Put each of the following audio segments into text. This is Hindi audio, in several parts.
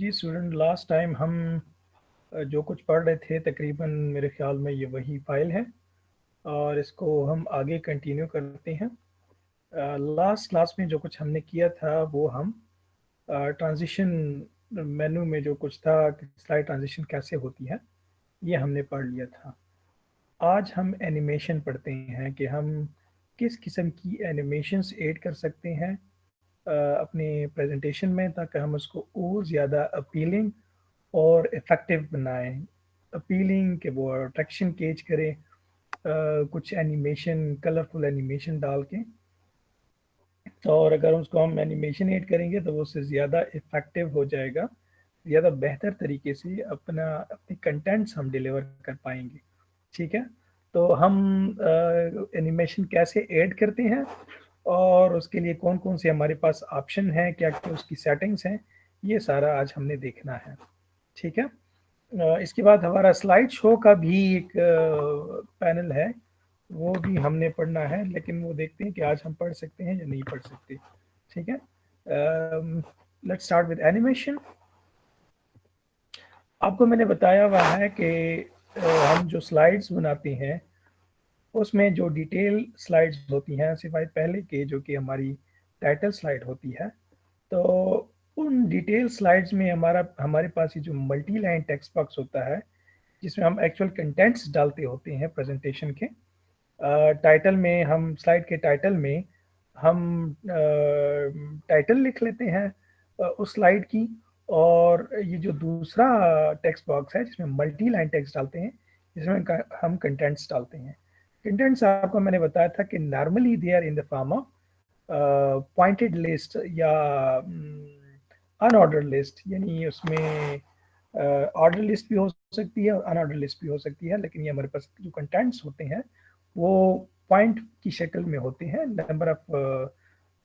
जी स्टूडेंट, लास्ट टाइम हम जो कुछ पढ़ रहे थे तकरीबन मेरे ख्याल में ये वही फाइल है और इसको हम आगे कंटिन्यू करते हैं। लास्ट क्लास में जो कुछ हमने किया था वो हम ट्रांजिशन मेनू में जो कुछ था कि स्लाइड ट्रांजिशन कैसे होती है ये हमने पढ़ लिया था। आज हम एनिमेशन पढ़ते हैं कि हम किस किस्म की एनिमेशंस ऐड कर सकते हैं अपने प्रेजेंटेशन में, ताकि हम उसको और ज़्यादा अपीलिंग और इफ़ेक्टिव बनाएं। अपीलिंग कि वो अट्रैक्शन केज करे, कुछ एनिमेशन, कलरफुल एनिमेशन डाल के। और अगर उसको हम एनिमेशन ऐड करेंगे तो वो उससे ज़्यादा इफ़ेक्टिव हो जाएगा, ज़्यादा बेहतर तरीके से अपने कंटेंट्स हम डिलीवर कर पाएंगे। ठीक है, तो हम एनिमेशन कैसे ऐड करते हैं और उसके लिए कौन कौन से हमारे पास ऑप्शन हैं, क्या क्या उसकी सेटिंग्स हैं, ये सारा आज हमने देखना है। ठीक है, इसके बाद हमारा स्लाइड शो का भी एक पैनल है, वो भी हमने पढ़ना है, लेकिन वो देखते हैं कि आज हम पढ़ सकते हैं या नहीं पढ़ सकते। ठीक है, लेट्स स्टार्ट विद एनिमेशन। आपको मैंने बताया हुआ है कि हम जो स्लाइड्स बनाते हैं उसमें जो डिटेल स्लाइड्स होती हैं सिवाय पहले के जो कि हमारी टाइटल स्लाइड होती है, तो उन डिटेल स्लाइड्स में हमारे पास ये जो मल्टी लाइन टेक्स्ट बॉक्स होता है जिसमें हम एक्चुअल कंटेंट्स डालते होते हैं प्रेजेंटेशन के। टाइटल में हम स्लाइड के टाइटल में हम टाइटल लिख लेते हैं उस स्लाइड की, और ये जो दूसरा टेक्स्ट बॉक्स है जिसमें मल्टी लाइन टेक्स्ट डालते हैं, जिसमें हम कंटेंट्स डालते हैं। कंटेंट्स आपको मैंने बताया था कि normally they are in the form of pointed list या अनऑर्डर लिस्ट, यानी उसमें ऑर्डर लिस्ट भी हो सकती है और अनऑर्डर लिस्ट भी हो सकती है, लेकिन ये हमारे पास जो कंटेंट्स होते हैं वो पॉइंट की शक्ल में होते हैं। नंबर ऑफ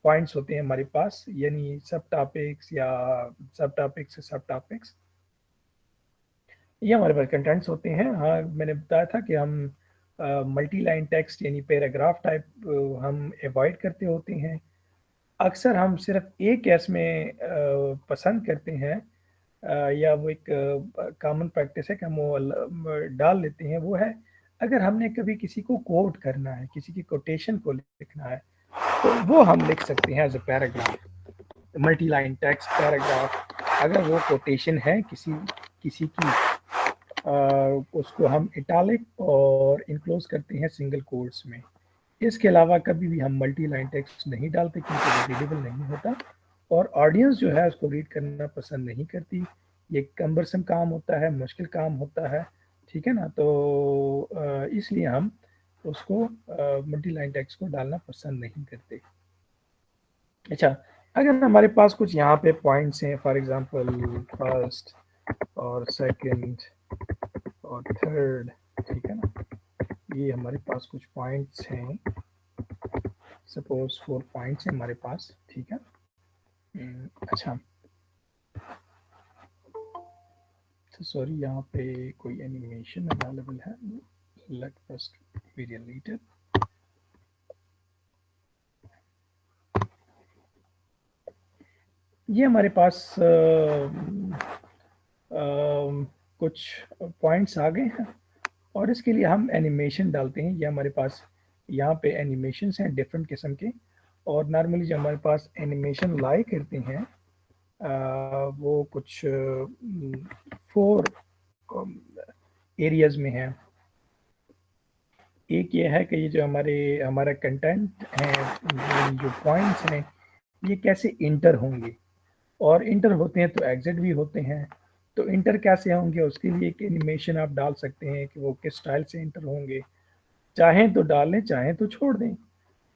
पॉइंट्स होते हैं हमारे पास, यानी सब टॉपिक्स या सब टॉपिक्स से सब टॉपिक्स, ये हमारे पास कंटेंट्स होते हैं। हाँ, मैंने बताया था कि हम मल्टी लाइन टेक्स्ट यानी पैराग्राफ टाइप हम अवॉइड करते होते हैं। अक्सर हम सिर्फ एक केस में पसंद करते हैं, या वो एक कॉमन प्रैक्टिस है कि हम वो डाल लेते हैं, वो है अगर हमने कभी किसी को कोट करना है, किसी की कोटेशन को लिखना है, तो वो हम लिख सकते हैं as a paragraph, multi line text paragraph. अगर वो कोटेशन है किसी किसी की, उसको हम इटालिक और इनक्लोज करते हैं सिंगल कोट्स में। इसके अलावा कभी भी हम मल्टी लाइन टेक्स्ट नहीं डालते क्योंकि वो रीडेबल नहीं होता और ऑडियंस जो है उसको रीड करना पसंद नहीं करती। ये कम्बरसम काम होता है, मुश्किल काम होता है। ठीक है ना, तो इसलिए हम उसको मल्टी लाइन टेक्स्ट को डालना पसंद नहीं करते। अच्छा, अगर हमारे पास कुछ यहाँ पे पॉइंट्स हैं, फॉर एग्जांपल फर्स्ट और सेकंड और थर्ड, ठीक है ना, ये हमारे पास कुछ पॉइंट्स हैं, सपोज 4 पॉइंट्स हैं हमारे पास। ठीक है, अच्छा, तो सॉरी यहाँ पे कोई एनिमेशन अवेलेबल है, लेट फर्स्ट बी डिलीटेड। ये हमारे पास कुछ पॉइंट्स आ गए हैं और इसके लिए हम एनिमेशन डालते हैं। ये हमारे पास यहाँ पे एनिमेशंस हैं डिफरेंट किस्म के, और नॉर्मली जो हमारे पास एनिमेशन लाई करते हैं वो कुछ 4 एरियाज में है। एक ये है कि ये जो हमारा कंटेंट है, जो पॉइंट्स हैं, ये कैसे इंटर होंगे, और इंटर होते हैं तो एग्जिट भी होते हैं। तो इंटर कैसे होंगे उसके लिए एक एनिमेशन आप डाल सकते हैं कि वो किस स्टाइल से इंटर होंगे, चाहें तो डालें चाहें तो छोड़ दें।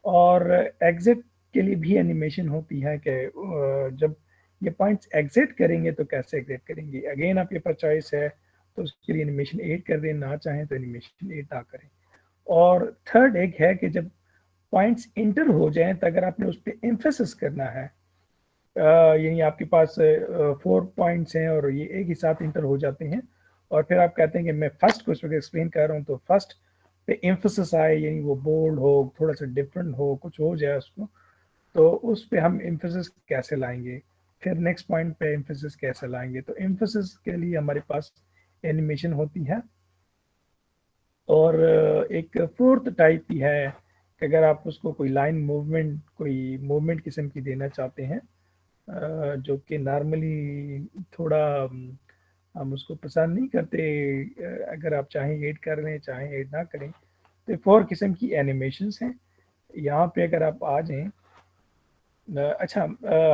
और एग्जिट के लिए भी एनिमेशन होती है कि जब ये पॉइंट्स एग्जिट करेंगे तो कैसे एग्जिट करेंगे। अगेन आपके पास चॉइस है, तो उसके लिए एनिमेशन ऐड कर दें, ना चाहें तो एनिमेशन ऐड ना करें। और थर्ड एक है कि जब पॉइंट्स इंटर हो जाएं तो अगर आपने उस पर एम्फेसिस करना है, यानी आपके पास 4 पॉइंट्स हैं और ये एक ही साथ इंटर हो जाते हैं, और फिर आप कहते हैं कि मैं फर्स्ट को इस वक्त एक्सप्लेन कर रहा हूँ, तो फर्स्ट पे एम्फेसिस आए, यानी वो बोल्ड हो, थोड़ा सा डिफरेंट हो, कुछ हो जाए उसको, तो उस पे हम एम्फेसिस कैसे लाएंगे। फिर नेक्स्ट पॉइंट पे एम्फेसिस कैसे लाएंगे, तो एम्फेसिस के लिए हमारे पास एनिमेशन होती है। और एक फोर्थ टाइप भी है कि अगर आप उसको कोई मूवमेंट किस्म की देना चाहते हैं, जो कि नॉर्मली थोड़ा हम उसको पसंद नहीं करते, अगर आप चाहें ऐड कर लें चाहें ऐड ना करें, तो फोर किस्म की एनिमेशंस हैं। यहाँ पे अगर आप आ जाएं, अच्छा,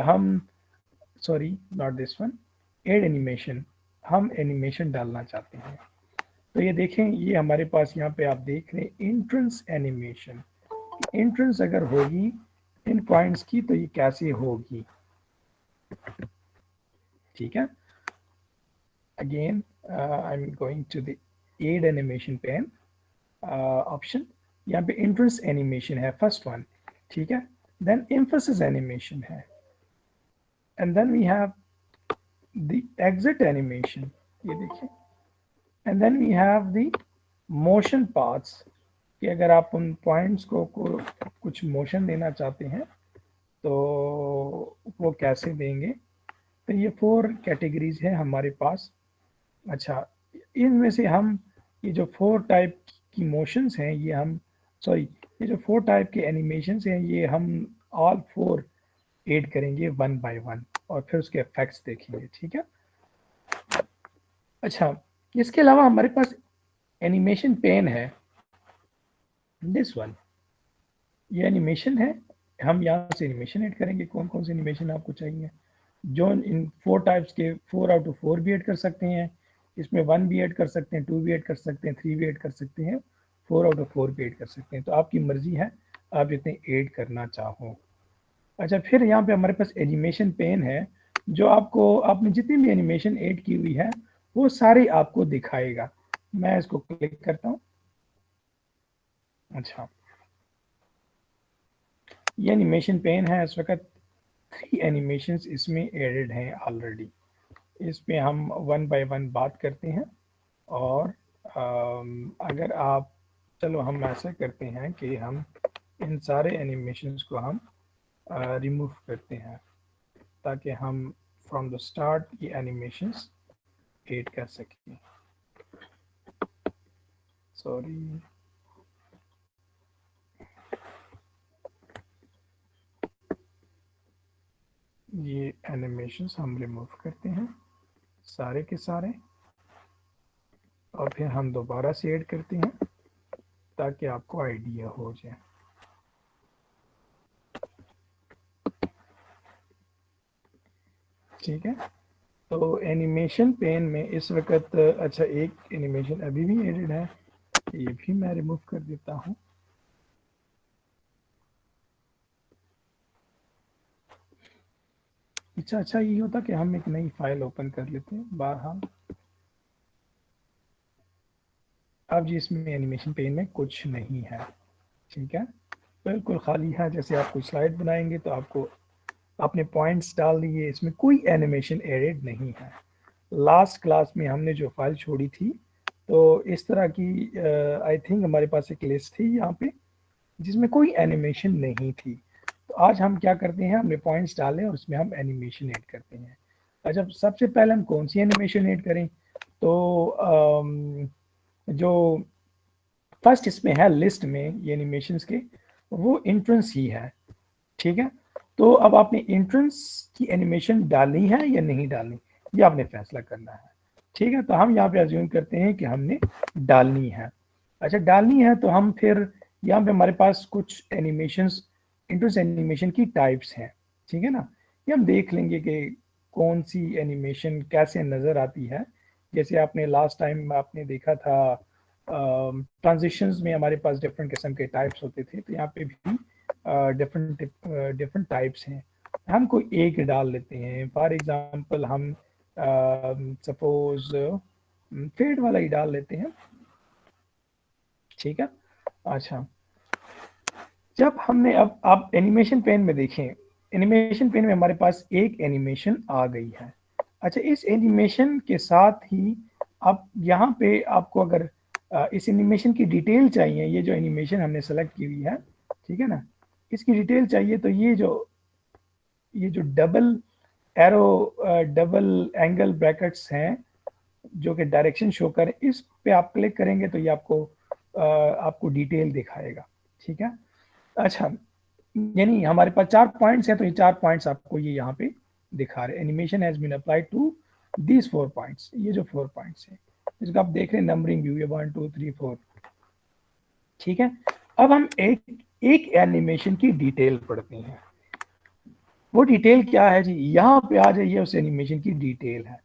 हम sorry not this one, add animation, हम एनिमेशन डालना चाहते हैं। तो ये देखें, ये हमारे पास यहाँ पे आप देख रहे हैं एंट्रेंस एनिमेशन। एंट्रेंस अगर होगी इन पॉइंट्स की तो ये कैसे होगी, ठीक है। Again I am going to the add animation pane option. यहाँ पे एंट्रेंस एनिमेशन है फर्स्ट वन, ठीक है। देन एम्फेसिस एनिमेशन है, and then we have the exit animation, ये देखिए। And then we have the motion paths, कि अगर आप उन पॉइंट्स को कुछ मोशन देना चाहते हैं तो वो कैसे देंगे। तो ये फोर कैटेगरीज है हमारे पास। अच्छा, इनमें से हम ये जो फोर टाइप की मोशंस हैं, ये हम सॉरी ये जो फोर टाइप के एनिमेशंस हैं, ये हम ऑल फोर ऐड करेंगे वन बाय वन, और फिर उसके इफेक्ट्स देखेंगे, ठीक है। अच्छा, इसके अलावा हमारे पास एनिमेशन पेन है, दिस वन, ये एनिमेशन है। हम यहाँ से एनिमेशन ऐड करेंगे, कौन कौन से एनिमेशन आपको चाहिए, जो इन फोर टाइप्स के 4 आउट ऑफ 4 भी ऐड कर सकते हैं, इसमें 1 भी ऐड कर सकते हैं, 2 भी ऐड कर सकते हैं, 3 भी ऐड कर सकते हैं, 4 आउट ऑफ 4 भी ऐड कर सकते हैं। तो आपकी मर्जी है आप जितने ऐड करना चाहो। अच्छा, फिर यहाँ पे हमारे पास एनिमेशन पेन है, जो आपने जितनी भी एनिमेशन ऐड की हुई है वो सारी आपको दिखाएगा। मैं इसको क्लिक करता हूँ। अच्छा, ये एनिमेशन पेन है, इस वक्त 3 एनिमेशंस इसमें एडेड हैं ऑलरेडी। इस पे हम वन बाय वन बात करते हैं। और अगर आप, चलो हम ऐसा करते हैं कि हम इन सारे एनिमेशंस को हम रिमूव करते हैं, ताकि हम फ्रॉम द स्टार्ट ये एनिमेशंस ऐड कर सकें। सॉरी, ये एनिमेशंस हम रिमूव करते हैं सारे के सारे, और फिर हम दोबारा से ऐड करते हैं ताकि आपको आइडिया हो जाए। ठीक है, तो एनिमेशन पेन में इस वक्त, अच्छा, एक एनिमेशन अभी भी एडिड है, ये भी मैं रिमूव कर देता हूँ। अच्छा, ये होता कि हम एक नई फाइल ओपन कर लेते हैं बहरहाल। अब जी इसमें एनिमेशन पेन में कुछ नहीं है, ठीक है, बिल्कुल खाली है। जैसे आप कोई स्लाइड बनाएंगे तो आपको अपने पॉइंट्स डाल दिए, इसमें कोई एनिमेशन एडेड नहीं है। लास्ट क्लास में हमने जो फाइल छोड़ी थी, तो इस तरह की आई थिंक हमारे पास एक लिस्ट थी यहाँ पे जिसमें कोई एनिमेशन नहीं थी। तो आज हम क्या करते हैं, हमने पॉइंट्स डाले और उसमें हम एनिमेशन ऐड करते हैं। अच्छा, सबसे पहले हम कौन सी एनिमेशन ऐड करें, तो जो फर्स्ट इसमें है लिस्ट में ये एनिमेशंस के, वो एंट्रेंस ही है, ठीक है। तो अब आपने एंट्रेंस की एनिमेशन डालनी है या नहीं डालनी, ये आपने फैसला करना है, ठीक है। तो हम यहाँ पे अज्यूम करते हैं कि हमने डालनी है। अच्छा, डालनी है तो हम फिर यहाँ पे हमारे पास कुछ एनिमेशंस, एंट्रेंस एनिमेशन की टाइप्स हैं, ठीक है ना। ये हम देख लेंगे कि कौन सी एनिमेशन कैसे नज़र आती है। जैसे आपने लास्ट टाइम आपने देखा था, ट्रांजिशंस में हमारे पास डिफरेंट किस्म के टाइप्स होते थे, तो यहाँ पे भी डिफरेंट डिफरेंट टाइप्स हैं। हम कोई एक डाल लेते हैं, फॉर एग्जांपल हम सपोज फेड वाला ही डाल लेते हैं, ठीक है। अच्छा, जब हमने, अब आप एनिमेशन पेन में देखें, एनिमेशन पेन में हमारे पास एक एनिमेशन आ गई है। अच्छा, इस एनिमेशन के साथ ही आप यहाँ पे आपको अगर इस एनिमेशन की डिटेल चाहिए, ये जो एनिमेशन हमने सेलेक्ट की हुई है, ठीक है ना, इसकी डिटेल चाहिए, तो ये जो double arrow double angle brackets हैं जो कि डायरेक्शन शो करें, इस पे आप क्लिक करेंगे तो ये आपको डिटेल दिखाएगा। ठीक है, अच्छा, यानी हमारे पास 4 पॉइंट्स हैं, तो ये 4 पॉइंट्स आपको ये यहाँ पे दिखा रहे हैं। Animation has been applied to these 4 points, ये जो 4 पॉइंट्स हैं इसको आप देख रहे हैं, नंबरिंग व्यू, ये 1 2 3 4। ठीक है, अब हम एक एक एनिमेशन की डिटेल पढ़ते हैं। वो डिटेल क्या है जी, यहाँ पे आ जाइए, उस एनिमेशन की डिटेल है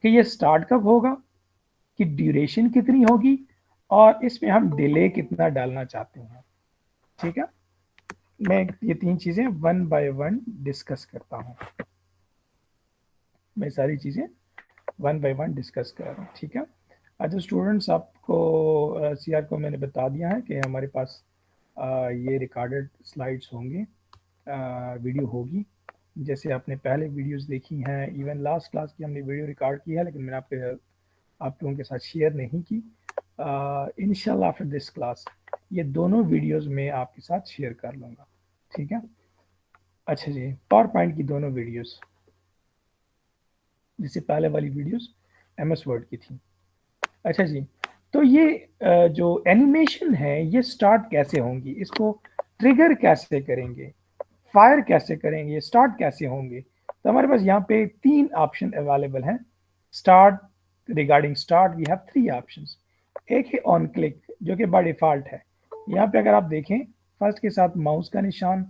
कि ये स्टार्ट कब होगा, कि ड्यूरेशन कितनी होगी, और इसमें हम डिले कितना डालना चाहते हैं। ठीक है, मैं ये 3 चीजें वन बाय वन डिस्कस करता हूँ। मैं सारी चीजें वन बाय वन डिस्कस कर रहा हूँ। ठीक है, अच्छा स्टूडेंट्स, आपको सीआर को मैंने बता दिया है कि हमारे पास ये रिकॉर्डेड स्लाइड्स होंगे, वीडियो होगी। जैसे आपने पहले वीडियोस देखी हैं, इवन लास्ट क्लास की हमने वीडियो रिकॉर्ड की है, लेकिन मैंने आप लोगों के साथ शेयर नहीं की। इंशाल्लाह आफ्टर दिस क्लास ये दोनों वीडियोस में आपके साथ शेयर कर लूँगा। ठीक है, अच्छा जी, पावर पॉइंट की दोनों वीडियोस, जिससे पहले वाली वीडियोस एमएस वर्ड की थी। अच्छा जी, तो ये जो एनिमेशन है ये स्टार्ट कैसे होंगी, इसको ट्रिगर कैसे करेंगे, फायर कैसे करेंगे, स्टार्ट कैसे होंगे। तो हमारे पास यहाँ पे 3 ऑप्शन अवेलेबल हैं। Start, regarding start we have 3 options. एक है ऑन क्लिक, जो कि बाय डिफॉल्ट है। यहाँ पे अगर आप देखें, फर्स्ट के साथ माउस का निशान,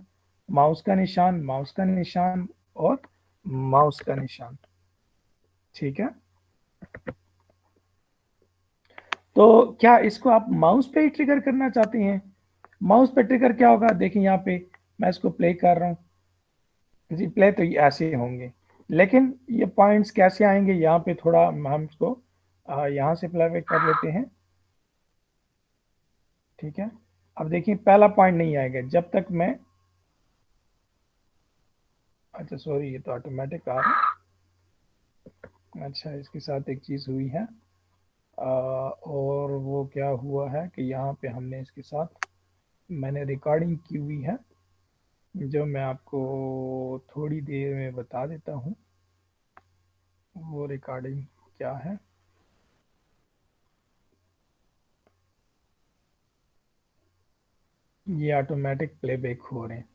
माउस का निशान, माउस का निशान और माउस का निशान। ठीक है, तो क्या इसको आप माउस पे ही ट्रिगर करना चाहते हैं? माउस पे ट्रिगर क्या होगा, देखिए यहाँ पे मैं इसको प्ले कर रहा हूँ जी, प्ले तो ये ऐसे होंगे, लेकिन ये पॉइंट्स कैसे आएंगे, यहाँ पे थोड़ा हम इसको यहाँ से प्ले कर लेते हैं। ठीक है, अब देखिए पहला पॉइंट नहीं आएगा जब तक मैं, अच्छा सॉरी, ये तो ऑटोमेटिक आ रहा है। अच्छा, इसके साथ एक चीज़ हुई है, और वो क्या हुआ है कि यहाँ पे हमने इसके साथ मैंने रिकॉर्डिंग की हुई है, जो मैं आपको थोड़ी देर में बता देता हूँ वो रिकॉर्डिंग क्या है। ये ऑटोमेटिक प्लेबैक हो रहे हैं।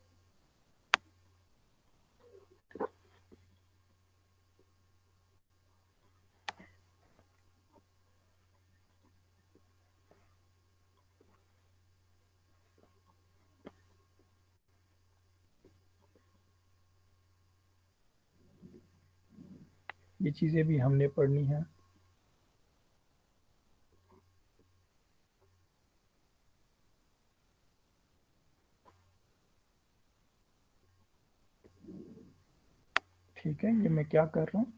ये चीज़ें भी हमने पढ़नी है। ठीक है, ये मैं क्या कर रहा हूँ,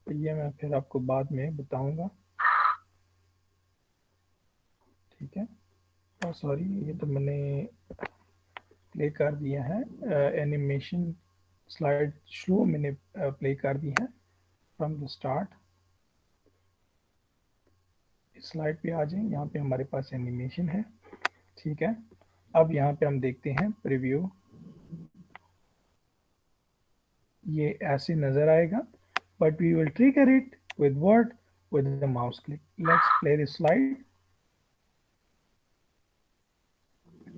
तो ये मैं फिर आपको बाद में बताऊंगा। ठीक है, और सॉरी, ये तो मैंने प्ले कर दिया है, एनिमेशन स्लाइड शो मैंने प्ले कर दी है फ्रॉम द स्टार्ट। इस स्लाइड पे आ जाए, यहाँ पे हमारे पास एनिमेशन है। ठीक है, अब यहाँ पे हम देखते हैं प्रीव्यू, ये ऐसे नज़र आएगा, but we will trigger it with word with the mouse click. Let's play this slide.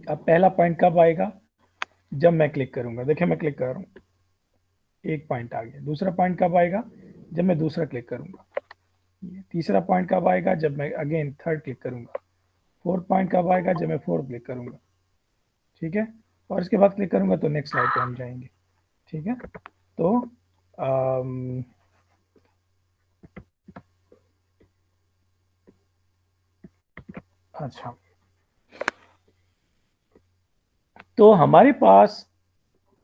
अब पहला पॉइंट कब आएगा, जब मैं क्लिक करूंगा। देखिए मैं क्लिक कर रहा हूँ, एक पॉइंट आ गया। दूसरा पॉइंट कब आएगा, जब मैं दूसरा क्लिक करूंगा। ये तीसरा पॉइंट कब आएगा, जब मैं अगेन थर्ड क्लिक करूंगा। फोर्थ पॉइंट कब आएगा, जब मैं फोर्थ क्लिक करूंगा। ठीक है, और इसके बाद क्लिक करूंगा तो नेक्स्ट स्लाइड पे हम जाएंगे। ठीक है, तो अच्छा, तो हमारे पास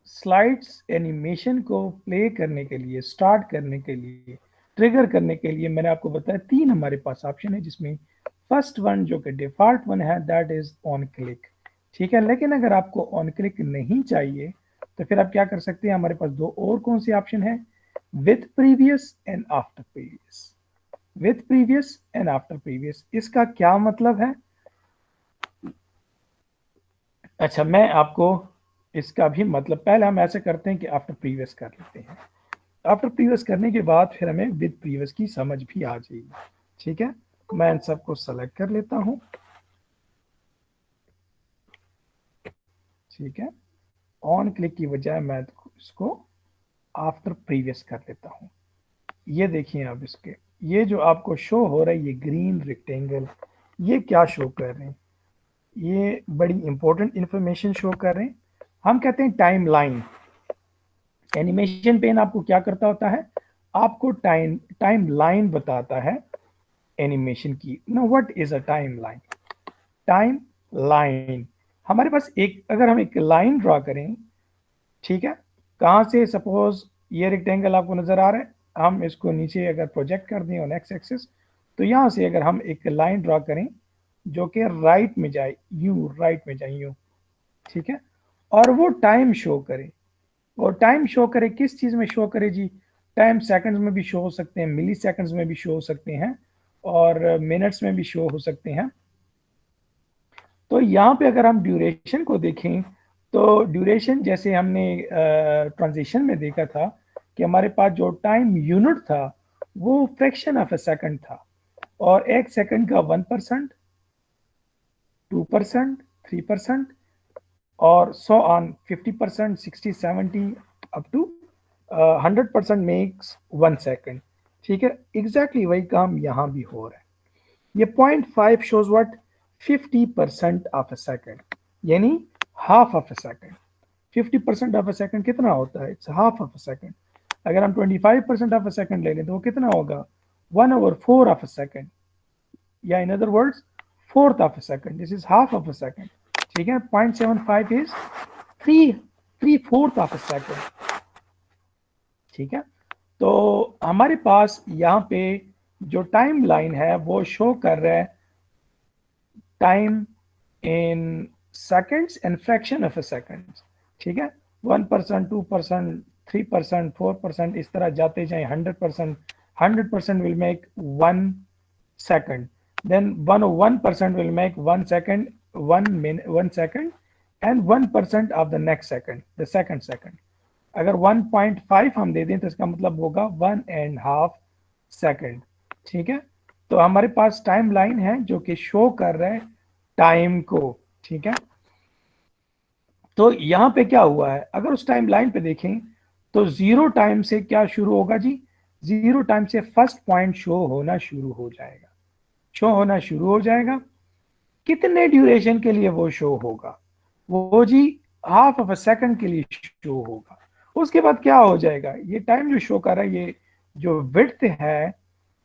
स्लाइड्स एनिमेशन को प्ले करने के लिए, स्टार्ट करने के लिए, ट्रिगर करने के लिए मैंने आपको बताया 3 हमारे पास ऑप्शन है, जिसमें फर्स्ट वन जो कि डिफॉल्ट वन है दैट इज ऑन क्लिक। ठीक है, लेकिन अगर आपको ऑन क्लिक नहीं चाहिए तो फिर आप क्या कर सकते हैं, हमारे पास 2 और कौन से ऑप्शन है, with previous and after previous. With previous and after previous, इसका क्या मतलब है? अच्छा, मैं आपको इसका भी मतलब, पहले हम ऐसे करते हैं कि आफ्टर प्रीवियस कर लेते हैं। आफ्टर प्रीवियस करने के बाद फिर हमें विद प्रीवियस की समझ भी आ जाएगी। ठीक है, मैं इन सबको सेलेक्ट कर लेता हूँ। ठीक है, ऑन क्लिक की बजाय मैं इसको आफ्टर प्रीवियस कर लेता हूँ। ये देखिए अब इसके, ये जो आपको शो हो रहा है ये ग्रीन रेक्टेंगल, ये क्या शो कर रहे हैं? ये बड़ी इंपॉर्टेंट इंफॉर्मेशन शो कर रहे हैं। हम कहते हैं टाइम लाइन। एनिमेशन पेन आपको क्या करता होता है? आपको टाइम लाइन बताता है एनिमेशन की। No, what is a timeline? Timeline, हमारे पास एक, अगर हम एक लाइन ड्रॉ करें, ठीक है, कहाँ से, सपोज ये रेक्टेंगल आपको नजर आ रहा है, हम इसको नीचे अगर प्रोजेक्ट कर दें ऑन एक्स एक्सिस, तो यहाँ से अगर हम एक लाइन ड्रॉ करें जो कि राइट में जाए, यू राइट में जाए यू, ठीक है, और वो टाइम शो करे, और टाइम शो करे किस चीज में शो करे जी? टाइम सेकंड्स में भी शो हो सकते हैं, मिली सेकंड्स में भी शो हो सकते हैं, और मिनट्स में भी शो हो सकते हैं। तो यहाँ पे अगर हम ड्यूरेशन को देखें, तो ड्यूरेशन जैसे हमने ट्रांजिशन में देखा था कि हमारे पास जो टाइम यूनिट था वो फ्रैक्शन ऑफ अ सेकंड था, और एक सेकंड का 1%, 2%, 3%, और so on 50%, 60, 70 up to 100% makes 1 second. ठीक है, एग्जैक्टली वही काम यहाँ भी हो रहा है। ये 0.5 shows what? 50% of a second, यानी half of a second. 50% of a second कितना होता है? It's half of a second. अगर हम 25% ऑफ अ सेकंड ले लें तो वो कितना होगा? 1/4 ऑफ अ सेकंड, या in other words fourth of a second. This is half of a second. ठीक है, 0.75 is three fourth of a second. ठीक है, तो हमारे पास यहाँ पे जो टाइम लाइन है वो शो कर रहा है time in seconds and fraction of a second. ठीक है, 1%, 2%, 3%, 4%, इस तरह जाते जाए 100%। 100% will make 1 second, then 1% will make 1 second, 1 second, and 1% of the next second, the second. अगर 1.5 हम दे दें तो इसका मतलब होगा 1.5 सेकंड। ठीक है, तो हमारे पास टाइम लाइन है जो कि शो कर रहा है टाइम को। ठीक है, तो यहां पे क्या हुआ है, अगर उस टाइम लाइन पे देखें तो जीरो टाइम से क्या शुरू होगा जी? जीरो टाइम से फर्स्ट पॉइंट शो होना शुरू हो जाएगा, शो होना शुरू हो जाएगा। कितने ड्यूरेशन के लिए वो शो होगा? वो जी हाफ ऑफ अ सेकंड के लिए शो होगा। उसके बाद क्या हो जाएगा? ये टाइम जो शो कर रहा है, ये जो विड्थ है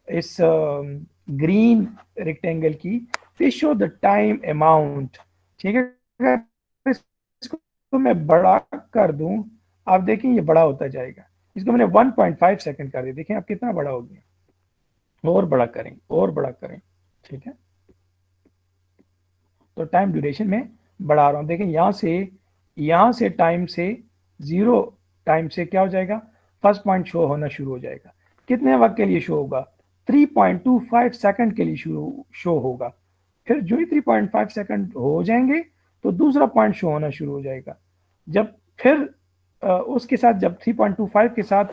इस ग्रीन रेक्टेंगल की, दे शो द टाइम अमाउंट। ठीक है, अगर इसको मैं बड़ा कर दूं, आप देखें ये बड़ा होता जाएगा। इसको मैंने 1.5 सेकंड कर दिया, देखें आप कितना बड़ा हो गया। और बड़ा करें, और बड़ा करें। ठीक है, तो टाइम ड्यूरेशन में बढ़ा रहा हूं। देखें यहां से टाइम से जीरो टाइम से क्या हो जाएगा? फर्स्ट पॉइंट शो होना शुरू हो जाएगा। कितने वक्त के लिए शो होगा? 3.25 सेकंड के लिए शो होगा। फिर जो ही 3.5 सेकंड हो जाएंगे तो दूसरा पॉइंट शो होना शुरू हो जाएगा। जब फिर उसके साथ जब 3.25 के साथ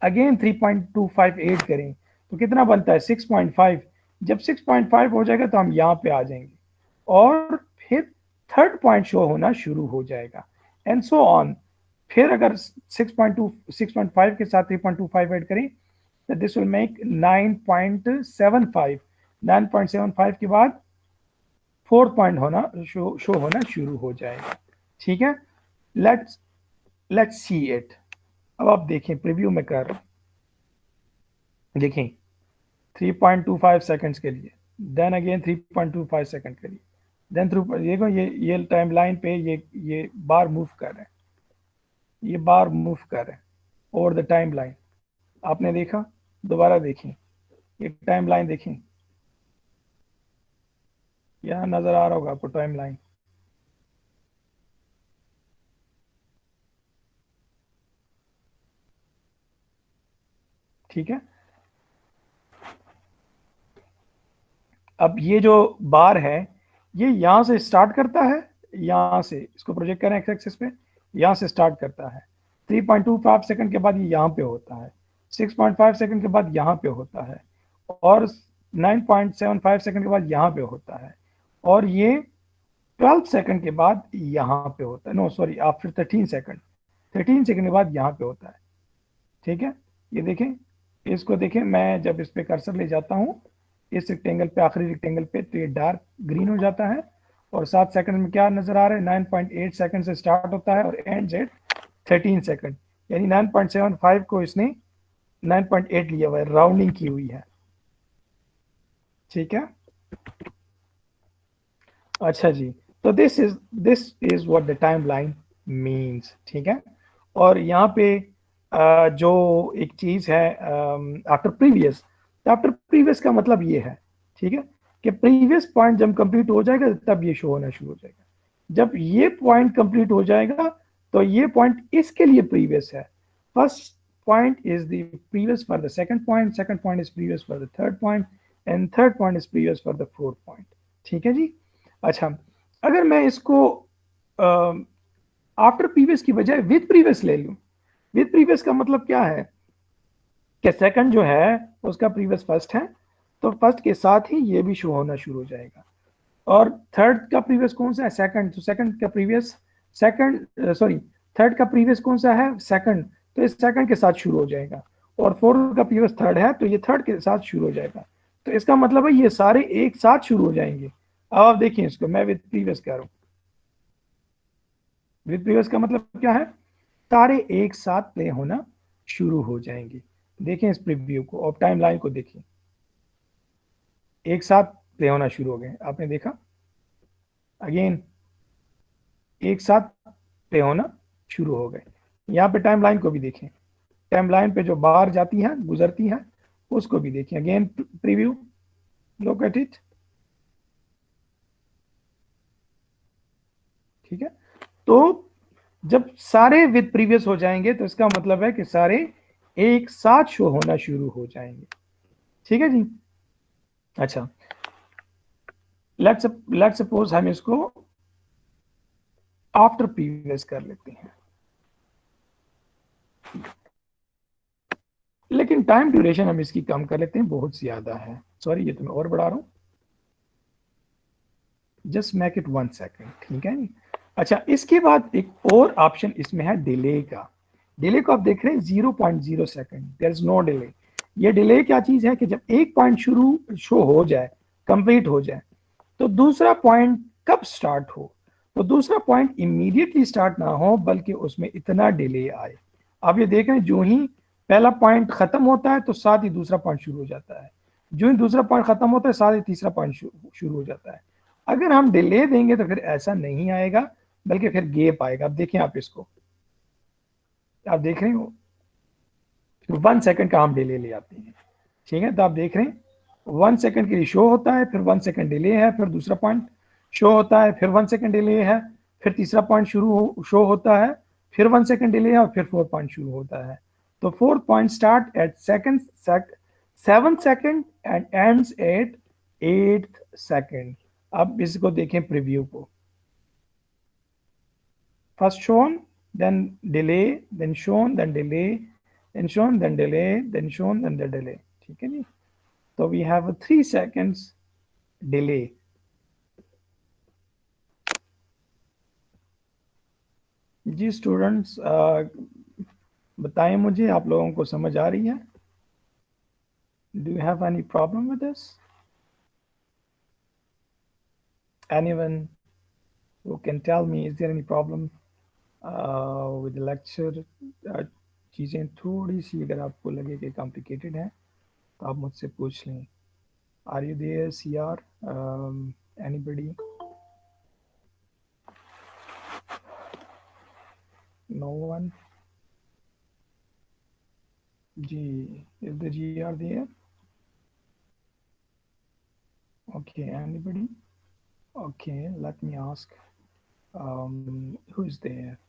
अगेन 3.25 ऐड करें तो कितना बनता है? 6.5। जब 6.5 हो जाएगा तो हम यहाँ पे आ जाएंगे, और फिर थर्ड पॉइंट शो होना शुरू हो जाएगा, एंड सो ऑन। फिर अगर 6.5 के साथ 3.25 ऐड करें तो दिस विल मेक 9.75। 9.75 के बाद फोर्थ पॉइंट होना शो होना शुरू हो जाएगा। ठीक है, लेट्स सी इट। अब आप देखें, प्रीव्यू में कर रहा हूं, देखें 3.25 सेकंड्स के लिए, देन अगेन 3.25 सेकंड के लिए, देन थ्रू। देखो ये टाइम लाइन पे ये बार मूव कर रहे हैं, ये बार मूव कर रहे हैं ओवर द टाइम लाइन। आपने देखा? दोबारा देखें, ये टाइम लाइन देखें, यहाँ नजर आ रहा होगा आपको टाइम लाइन। ठीक है, अब ये जो बार है ये यहाँ से स्टार्ट करता है, यहाँ से इसको प्रोजेक्ट करें एक्स एक्सिस पे, यहाँ से स्टार्ट करता है। 3.25 सेकंड के बाद ये यहाँ पे होता है, 6.5 सेकंड के बाद यहाँ पे होता है, और 9.75 सेकंड के बाद यहाँ पे होता है, और ये 12 सेकंड के बाद यहाँ पे होता है, नो सॉरी, आफ्टर 13 सेकंड के बाद यहाँ पे होता है। ठीक है, ये देखें, इसको देखें, मैं जब इस पे कर्सर ले जाता हूँ इस रेक्टेंगल पे, आखिरी रेक्टेंगल पे, तो ये डार्क ग्रीन हो जाता है, और 7 सेकंड में क्या नजर आ रहा है, 9.8 सेकंड से स्टार्ट होता है और एंड एट 13 सेकंड, यानी 9.75 को इसने 9.8 लिया हुआ है, राउंडिंग की हुई है। ठीक है, अच्छा जी, तो this is what the time line means. ठीक है, और यहाँ पे जो एक चीज है, आफ्टर प्रीवियस का मतलब ये है, ठीक है, कि प्रीवियस पॉइंट जब कंप्लीट हो जाएगा तब ये शो होना शुरू हो जाएगा। जब ये पॉइंट कंप्लीट हो जाएगा तो ये पॉइंट इसके लिए प्रीवियस है। First point is the previous for the second point is previous for the third point, and third point is previous for the fourth point. ठीक है जी। अच्छा, अगर मैं इसको आफ्टर प्रीवियस की बजाय विद प्रीवियस ले लूं, विद प्रीवियस का मतलब क्या है कि सेकंड जो है उसका प्रीवियस फर्स्ट है, तो फर्स्ट के साथ ही ये भी शो होना शुरू हो जाएगा। और थर्ड का प्रीवियस कौन सा है, सेकंड, तो सेकंड का प्रीवियस सेकंड सॉरी थर्ड का प्रीवियस कौन सा है, सेकंड, तो इस सेकंड के साथ शुरू हो जाएगा। और फोर्थ का प्रीवियस थर्ड है, तो ये थर्ड के साथ शुरू हो जाएगा। तो इसका मतलब है ये सारे एक साथ शुरू हो जाएंगे। अब आप देखिए इसको, मैं विद प्रीवियस कह रहा हूं। विद प्रीवियस का मतलब क्या है, सारे एक साथ प्ले होना शुरू हो जाएंगे। देखें इस प्रीव्यू को, और टाइम लाइन को देखिए, एक साथ प्ले होना शुरू हो गए, आपने देखा, अगेन एक साथ प्ले होना शुरू हो गए। यहाँ पे टाइम लाइन को भी देखें, टाइम लाइन पे जो बाहर जाती है, गुजरती है, उसको भी देखें। Again preview, look at it. ठीक है, तो जब सारे विद प्रीवियस हो जाएंगे तो इसका मतलब है कि सारे एक साथ शो होना शुरू हो जाएंगे। ठीक है जी। अच्छा, लेट्स सपोज हम इसको आफ्टर प्रीवियस कर लेते हैं, लेकिन टाइम ड्यूरेशन हम इसकी कम कर लेते हैं, बहुत ज्यादा है। सॉरी, ये तो मैं और बढ़ा रहा हूं, जस्ट मेक इट 1 सेकेंड। ठीक है नी। अच्छा, इसके बाद एक और ऑप्शन इसमें है डिले का। डिले को आप देख रहे हैं 0.0 second, there is no delay. ये डिले क्या चीज है कि जब एक पॉइंट शुरू शो हो जाए, कंप्लीट हो जाए, तो दूसरा पॉइंट कब स्टार्ट हो, तो दूसरा पॉइंट इमीडिएटली स्टार्ट ना हो, बल्कि उसमें इतना डिले आए। आप ये देख रहे हैं, जो ही पहला पॉइंट खत्म होता है तो साथ ही दूसरा पॉइंट शुरू हो जाता है, जो ही दूसरा पॉइंट खत्म होता है साथ ही तीसरा पॉइंट शुरू हो जाता है। अगर हम डिले देंगे तो फिर ऐसा नहीं आएगा, बल्कि फिर गैप आएगा। अब देखें आप इसको, आप देख रहे हो 1 सेकंड का हम डिले ले आते हैं। ठीक है, तो आप देख रहे हैं 1 सेकंड के लिए शो होता है, फिर 1 सेकंड डिले है, फिर दूसरा पॉइंट शो होता है, फिर 1 सेकंड डिले है, फिर तीसरा पॉइंट शो होता है, फिर 1 सेकंड डिले है, और फिर फोर्थ पॉइंट शुरू होता है। तो fourth point start at 7 second and ends at 8 second. अब इसको देखें प्रीव्यू को, first shown, then delay, then shown, then delay, then shown, then delay, then shown, then the delay। ठीक है जी। तो we have a 3 seconds delay। जी स्टूडेंट्स, बताएं मुझे, आप लोगों को समझ आ रही है? Do you have any problem with this? Anyone who can tell me, is there any problem with the lecture? चीज़ें थोड़ी सी अगर आपको लगे कि कॉम्प्लिकेटेड है तो आप मुझसे पूछ लें। Are you there, CR? Anybody? No one? G, is the GR there? Okay, anybody? Okay, let me ask. Who is there?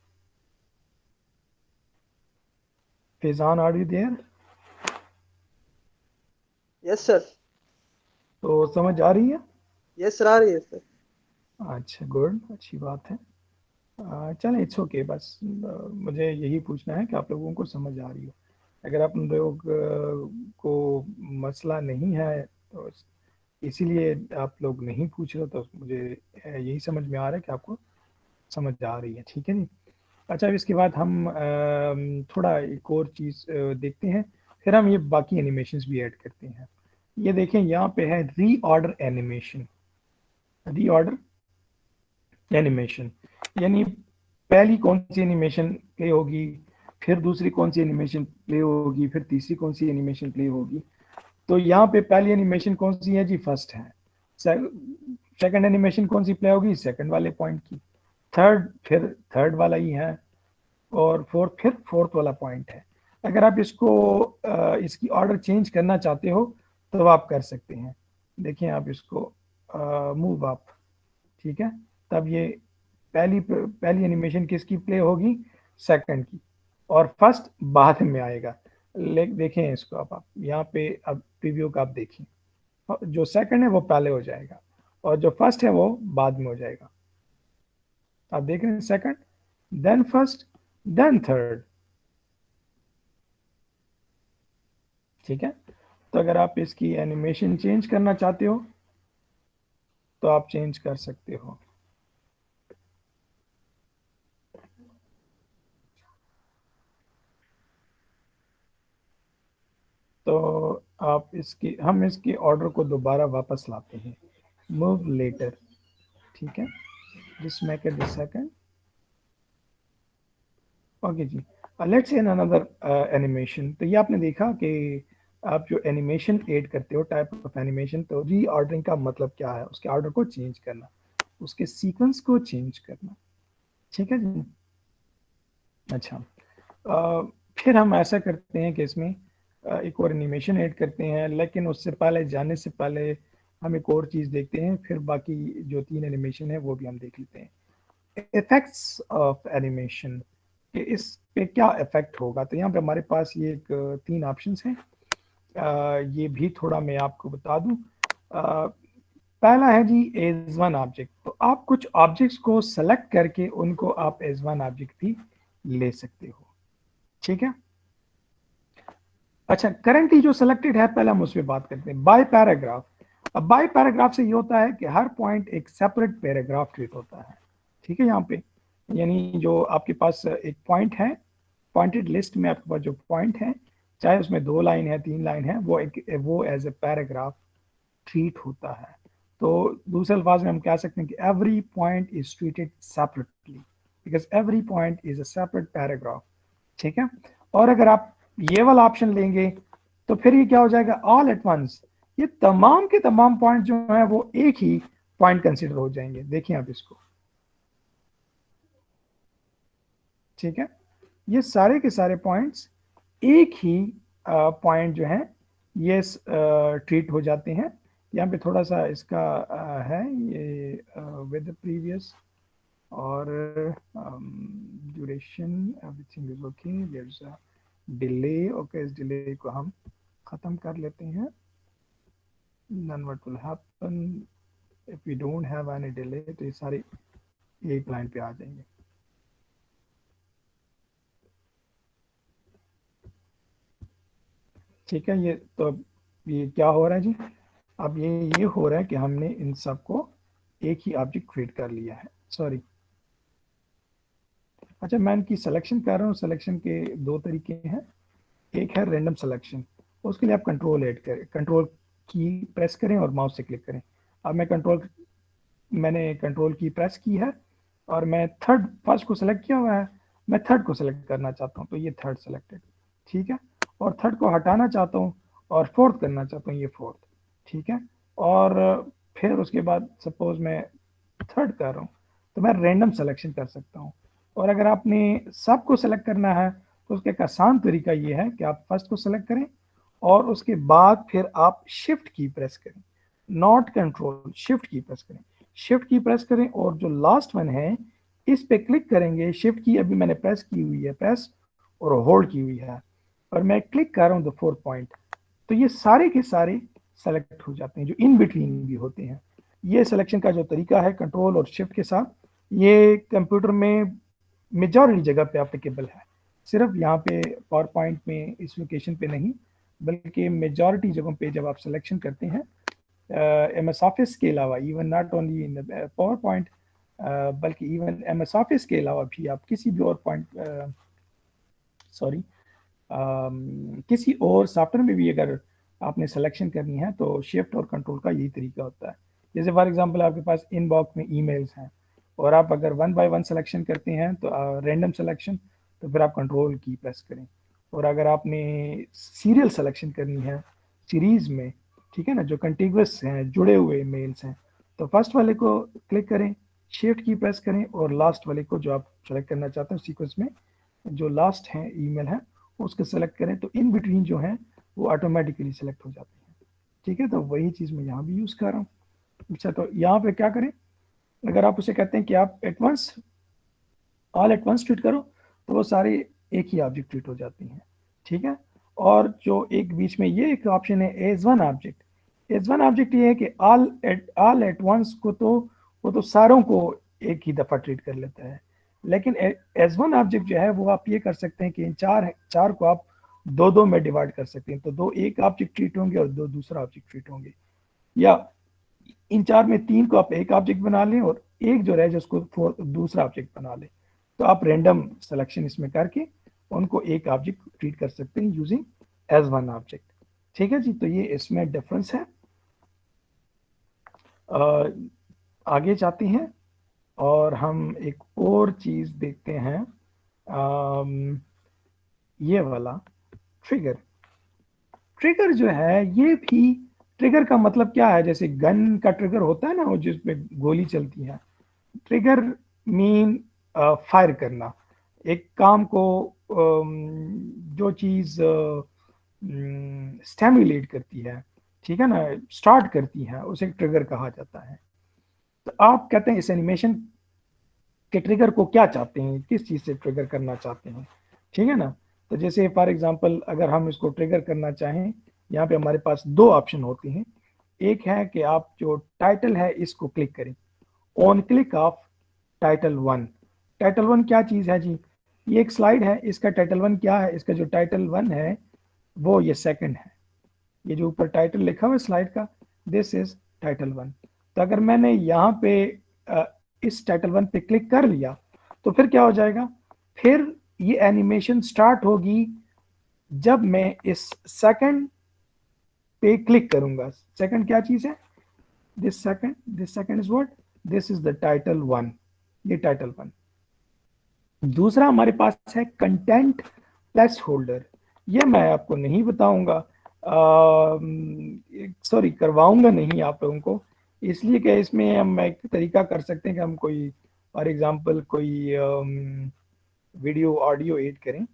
Faizan, are you there? Yes sir. तो समझ आ रही है? यस सर, आ रही है सर। अच्छा, गुड, अच्छी बात है। चलें, इट्स ओके, बस मुझे यही पूछना है कि आप लोगों को समझ आ रही हो। अगर आप लोग को मसला नहीं है तो इसीलिए आप लोग नहीं पूछ रहे, तो मुझे यही समझ में आ रहा है कि आपको समझ आ रही है, ठीक है जी। अच्छा, इसके बाद हम थोड़ा एक और चीज़ देखते हैं, फिर हम ये बाकी एनिमेशंस भी ऐड करते हैं। ये देखें, यहाँ पे है रीऑर्डर एनिमेशन। रीऑर्डर एनिमेशन यानी पहली कौन सी एनिमेशन प्ले होगी, फिर दूसरी कौन सी एनिमेशन प्ले होगी, फिर तीसरी कौन सी एनिमेशन प्ले होगी। तो यहाँ पे पहली एनिमेशन कौन सी है जी, फर्स्ट है। सेकंड एनिमेशन कौन सी प्ले होगी, सेकंड वाले पॉइंट की। थर्ड फिर थर्ड वाला ही है, और फोर्थ फिर फोर्थ वाला पॉइंट है। अगर आप इसको इसकी ऑर्डर चेंज करना चाहते हो तो आप कर सकते हैं। देखिए आप इसको मूव अप, ठीक है, तब ये पहली पहली एनिमेशन किसकी प्ले होगी, सेकंड की, और फर्स्ट बाद में आएगा। देखें इसको आप यहाँ पे अब प्रीव्यू का आप देखें, जो सेकंड है वो पहले हो जाएगा और जो फर्स्ट है वो बाद में हो जाएगा। आप देख रहे हैं, second then first then third, ठीक है। तो अगर आप इसकी एनिमेशन चेंज करना चाहते हो तो आप चेंज कर सकते हो। तो आप इसकी हम इसके ऑर्डर को दोबारा वापस लाते हैं, मूव लेटर, ठीक है, just make it the second, okay जी। Let's see another animation. तो ये आपने देखा कि आप जो एनिमेशन ऐड करते हो, टाइप ऑफ एनिमेशन, तो रीऑर्डरिंग का मतलब क्या है, उसके ऑर्डर को चेंज करना, उसके सीक्वेंस को चेंज करना, ठीक है जी। अच्छा, फिर हम ऐसा करते हैं कि इसमें एक और एनिमेशन ऐड करते हैं, लेकिन उससे पहले, जाने से पहले हम एक और चीज़ देखते हैं, फिर बाकी जो 3 एनिमेशन है वो भी हम देख लेते हैं। इफेक्ट्स ऑफ एनिमेशन, कि इस पे क्या इफेक्ट होगा। तो यहाँ पे हमारे पास ये एक 3 ऑप्शंस हैं। ये भी थोड़ा मैं आपको बता दूं। पहला है जी एज वन ऑब्जेक्ट। तो आप कुछ ऑब्जेक्ट्स को सेलेक्ट करके उनको आप एज वन ऑब्जेक्ट भी ले सकते हो, ठीक है। अच्छा, करंटली जो सिलेक्टेड है, पहले हम उस पर बात करते हैं। By paragraph. अब बाय पैराग्राफ से ये होता है कि हर पॉइंट एक सेपरेट पैराग्राफ ट्रीट होता है, ठीक है। यहाँ पे यानी जो आपके पास एक पॉइंट है, पॉइंटेड लिस्ट में आपके पास जो पॉइंट है, चाहे उसमें 2 लाइन है 3 लाइन है, वो एज ए पैराग्राफ ट्रीट होता है। तो दूसरे अल्फाज में हम कह सकते हैं कि every point is treated separately, because every point is a separate paragraph, ठीक है। और अगर आप ये वाला ऑप्शन लेंगे तो फिर ये क्या हो जाएगा, ऑल एट वंस, ये तमाम के तमाम पॉइंट जो है वो एक ही पॉइंट कंसिडर हो जाएंगे। देखिए आप इसको, ठीक है, ये सारे के सारे पॉइंट्स एक ही पॉइंट जो है ये ट्रीट हो जाते हैं। यहाँ पे थोड़ा सा इसका है ये विद प्रीवियस और duration, everything is okay, there is a delay, okay, इस डिले को हम ख़त्म कर लेते हैं। then what will happen if we don't have any delay, तो ये सारे एक लाइन पे आ जाएंगे। ठीक है, ये तो अब ये क्या हो रहा है जी, अब ये हो रहा है कि हमने इन सबको एक ही ऑब्जेक्ट क्रिएट कर लिया है, सॉरी। अच्छा, मैं इनकी सिलेक्शन कर रहा हूँ। सिलेक्शन के 2 तरीके हैं। एक है रैंडम सिलेक्शन, उसके लिए आप कंट्रोल ऐड करें, कंट्रोल की प्रेस करें और माउस से क्लिक करें। अब मैंने कंट्रोल की प्रेस की है और मैं फर्स्ट को सेलेक्ट किया हुआ है, मैं थर्ड को सेलेक्ट करना चाहता हूँ, तो ये थर्ड सेलेक्टेड, ठीक है। और थर्ड को हटाना चाहता हूँ और फोर्थ करना चाहता हूँ, ये फोर्थ, ठीक है। और फिर उसके बाद सपोज मैं थर्ड कर रहा हूँ तो मैं रैंडम सिलेक्शन कर सकता हूँ। और अगर आपने सबको सेलेक्ट करना है तो उसका एक आसान तरीका ये है कि आप फर्स्ट को सेलेक्ट करें और उसके बाद फिर आप शिफ्ट की प्रेस करें, नॉट कंट्रोल, शिफ्ट की प्रेस करें, शिफ्ट की प्रेस करें और जो लास्ट वन है इस पे क्लिक करेंगे। शिफ्ट की अभी मैंने प्रेस की हुई है, प्रेस और होल्ड की हुई है, और मैं क्लिक कर रहा हूँ द 4th पॉइंट, तो ये सारे के सारे सेलेक्ट हो जाते हैं जो इन बिटवीन भी होते हैं। ये सिलेक्शन का जो तरीका है कंट्रोल और शिफ्ट के साथ, ये कंप्यूटर में मेजॉरिटी जगह पे एप्लीकेबल है। सिर्फ यहाँ पे पावर पॉइंट में इस लोकेशन पे नहीं, बल्कि मेजॉरिटी जगहों पे जब आप सिलेक्शन करते हैं एम एस ऑफिस के अलावा, even not only in power point, बल्कि इवन एम एस ऑफिस के अलावा भी आप किसी भी और पॉइंट, सॉरी, किसी और सॉफ्टवेयर में भी अगर आपने सिलेक्शन करनी है तो शिफ्ट और कंट्रोल का यही तरीका होता है। जैसे फॉर एग्जांपल आपके पास इनबॉक्स में ईमेल्स हैं और आप अगर वन बाय वन सिलेक्शन करते हैं तो रैंडम सिलेक्शन, तो फिर आप कंट्रोल की प्रेस करें। और अगर आपने सीरियल सिलेक्शन करनी है सीरीज में, ठीक है ना, जो कंटिग्यूस हैं, जुड़े हुए मेल्स हैं, तो फर्स्ट वाले को क्लिक करें, शिफ्ट की प्रेस करें और लास्ट वाले को जो आप सेलेक्ट करना चाहते हैं सीक्वेंस में जो लास्ट है ईमेल है उसको सेलेक्ट करें, तो इन बिटवीन जो है वो ऑटोमेटिकली सेलेक्ट हो जाते हैं। ठीक है, तो वही चीज़ मैं यहाँ भी यूज़ कर रहा हूँ। अच्छा, तो यहाँ पे क्या करें, अगर आप उसे कहते हैं कि आप एटवांस ऑल एटवांस ट्रीट करो, तो वो सारे एक ही ऑब्जेक्ट ट्रीट हो जाती हैं। ठीक है, और जो एक बीच में ये एक ऑप्शन है as one object, as one object ये है कि ऑल एट वंस को तो वो तो सारों को एक ही दफ़ा ट्रीट कर लेता है, लेकिन एज वन ऑब्जेक्ट जो है वो आप ये कर सकते हैं कि इन चार को आप दो दो में डिवाइड कर सकते हैं, तो दो एक ऑब्जेक्ट ट्रीट होंगे और दो दूसरा ऑब्जेक्ट ट्रीट होंगे, या इन चार में तीन को आप एक ऑब्जेक्ट बना लें और एक जो रहे उसको दूसरा ऑब्जेक्ट बना लें। तो आप रैंडम सिलेक्शन इसमें करके उनको एक ऑब्जेक्ट ट्रीट कर सकते हैं यूजिंग एज वन ऑब्जेक्ट। ठीक है जी, तो ये इसमें डिफरेंस है। आगे जाते हैं और हम एक और चीज देखते हैं, ये वाला ट्रिगर। ट्रिगर जो है ये भी, ट्रिगर का मतलब क्या है, जैसे गन का ट्रिगर होता है ना वो जिसपे गोली चलती है, ट्रिगर मीन फायर करना, एक काम को जो चीज स्टेमुलेट करती है, ठीक है ना, स्टार्ट करती है, उसे ट्रिगर कहा जाता है। तो आप कहते हैं इस एनिमेशन के ट्रिगर को क्या चाहते हैं, किस चीज से ट्रिगर करना चाहते हैं, ठीक है ना। तो जैसे फॉर एग्जांपल अगर हम इसको ट्रिगर करना चाहें, यहाँ पे हमारे पास दो ऑप्शन होते हैं। एक है कि आप जो टाइटल है इसको क्लिक करें, on click of title one. Title one क्या चीज है जी, ये एक स्लाइड है, इसका टाइटल वन क्या है, इसका जो टाइटल वन है वो ये सेकंड है, ये जो ऊपर टाइटल लिखा हुआ है स्लाइड का, दिस इज टाइटल वन। तो अगर मैंने यहाँ पे इस टाइटल वन पे क्लिक कर लिया तो फिर क्या हो जाएगा, फिर ये एनिमेशन स्टार्ट होगी जब मैं इस सेकंड पे क्लिक करूंगा। सेकंड क्या चीज है, this second is what, this is the title one, ये टाइटल वन। दूसरा हमारे पास है कंटेंट प्लेस होल्डर, ये मैं आपको नहीं बताऊंगा, सॉरी करवाऊंगा नहीं आप लोगों को, इसलिए कि इसमें हम एक तरीका कर सकते हैं कि हम कोई फॉर एग्जांपल कोई वीडियो ऑडियो एड करें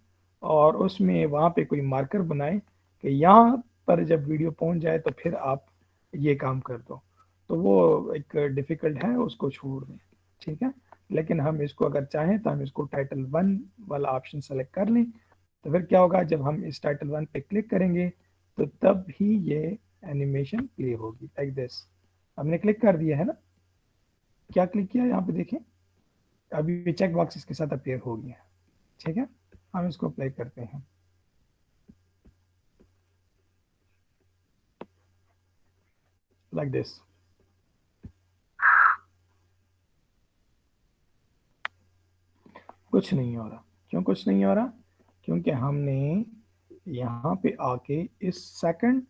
और उसमें वहाँ पे कोई मार्कर बनाएं कि यहाँ पर जब वीडियो पहुँच जाए तो फिर आप ये काम कर दो, तो वो एक डिफ़िकल्ट है, उसको छोड़ दें। ठीक है, लेकिन हम इसको अगर चाहें तो हम इसको टाइटल वन वाला ऑप्शन सेलेक्ट कर लें, तो फिर क्या होगा, जब हम इस टाइटल वन पे क्लिक करेंगे तो तब ही ये एनिमेशन प्ले होगी, लाइक दिस। हमने क्लिक कर दिया है ना, क्या क्लिक किया यहाँ पे देखें, अभी चेक बॉक्स इसके साथ अपीयर हो गया है। ठीक है, हम इसको प्ले करते हैं, लाइक दिस। कुछ नहीं हो रहा, क्यों कुछ नहीं हो रहा, क्योंकि हमने यहाँ पे आके इस सेकंड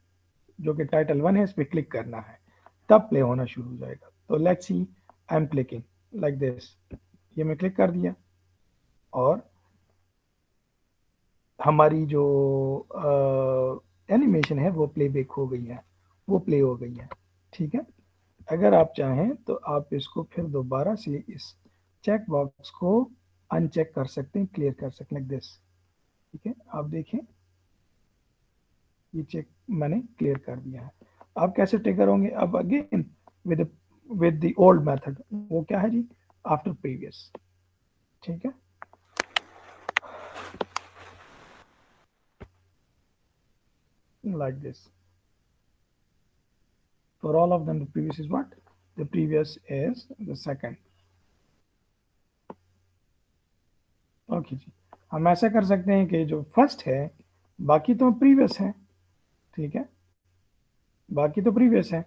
जो कि टाइटल वन है इस पर क्लिक करना है, तब प्ले होना शुरू हो जाएगा। तो let's see, I am clicking like this, ये मैं क्लिक कर दिया और हमारी जो एनिमेशन है वो प्ले बैक हो गई है, वो प्ले हो गई है। ठीक है, अगर आप चाहें तो आप इसको फिर दोबारा से इस चेक बॉक्स को अनचेक कर सकते हैं, क्लियर कर सकते हैं लाइक दिस। ठीक है, आप देखें ये चेक मैंने क्लियर कर दिया है। अब कैसे ट्रिगर होंगे, अब again with the old method, वो क्या है जी, आफ्टर प्रीवियस। ठीक है, like this, for all of them the previous is what, the previous is the second। Okay जी, हम ऐसा कर सकते हैं कि जो फर्स्ट है बाकी तो प्रीवियस है, ठीक है, बाकी तो प्रीवियस है,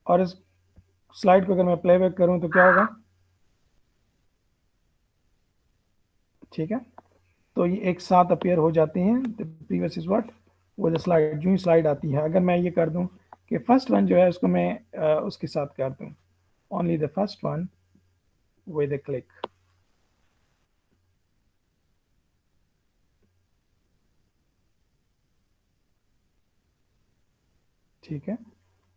और इस स्लाइड को अगर मैं प्लेबैक करूं तो क्या होगा, ठीक है, तो ये एक साथ अपीयर हो जाते हैं। प्रीवियस इज व्हाट, वो जो स्लाइड, जो ही स्लाइड आती है, अगर मैं ये कर दूं कि फर्स्ट वन जो है उसको मैं उसके साथ कर दूं, only the first one with a click, ठीक है,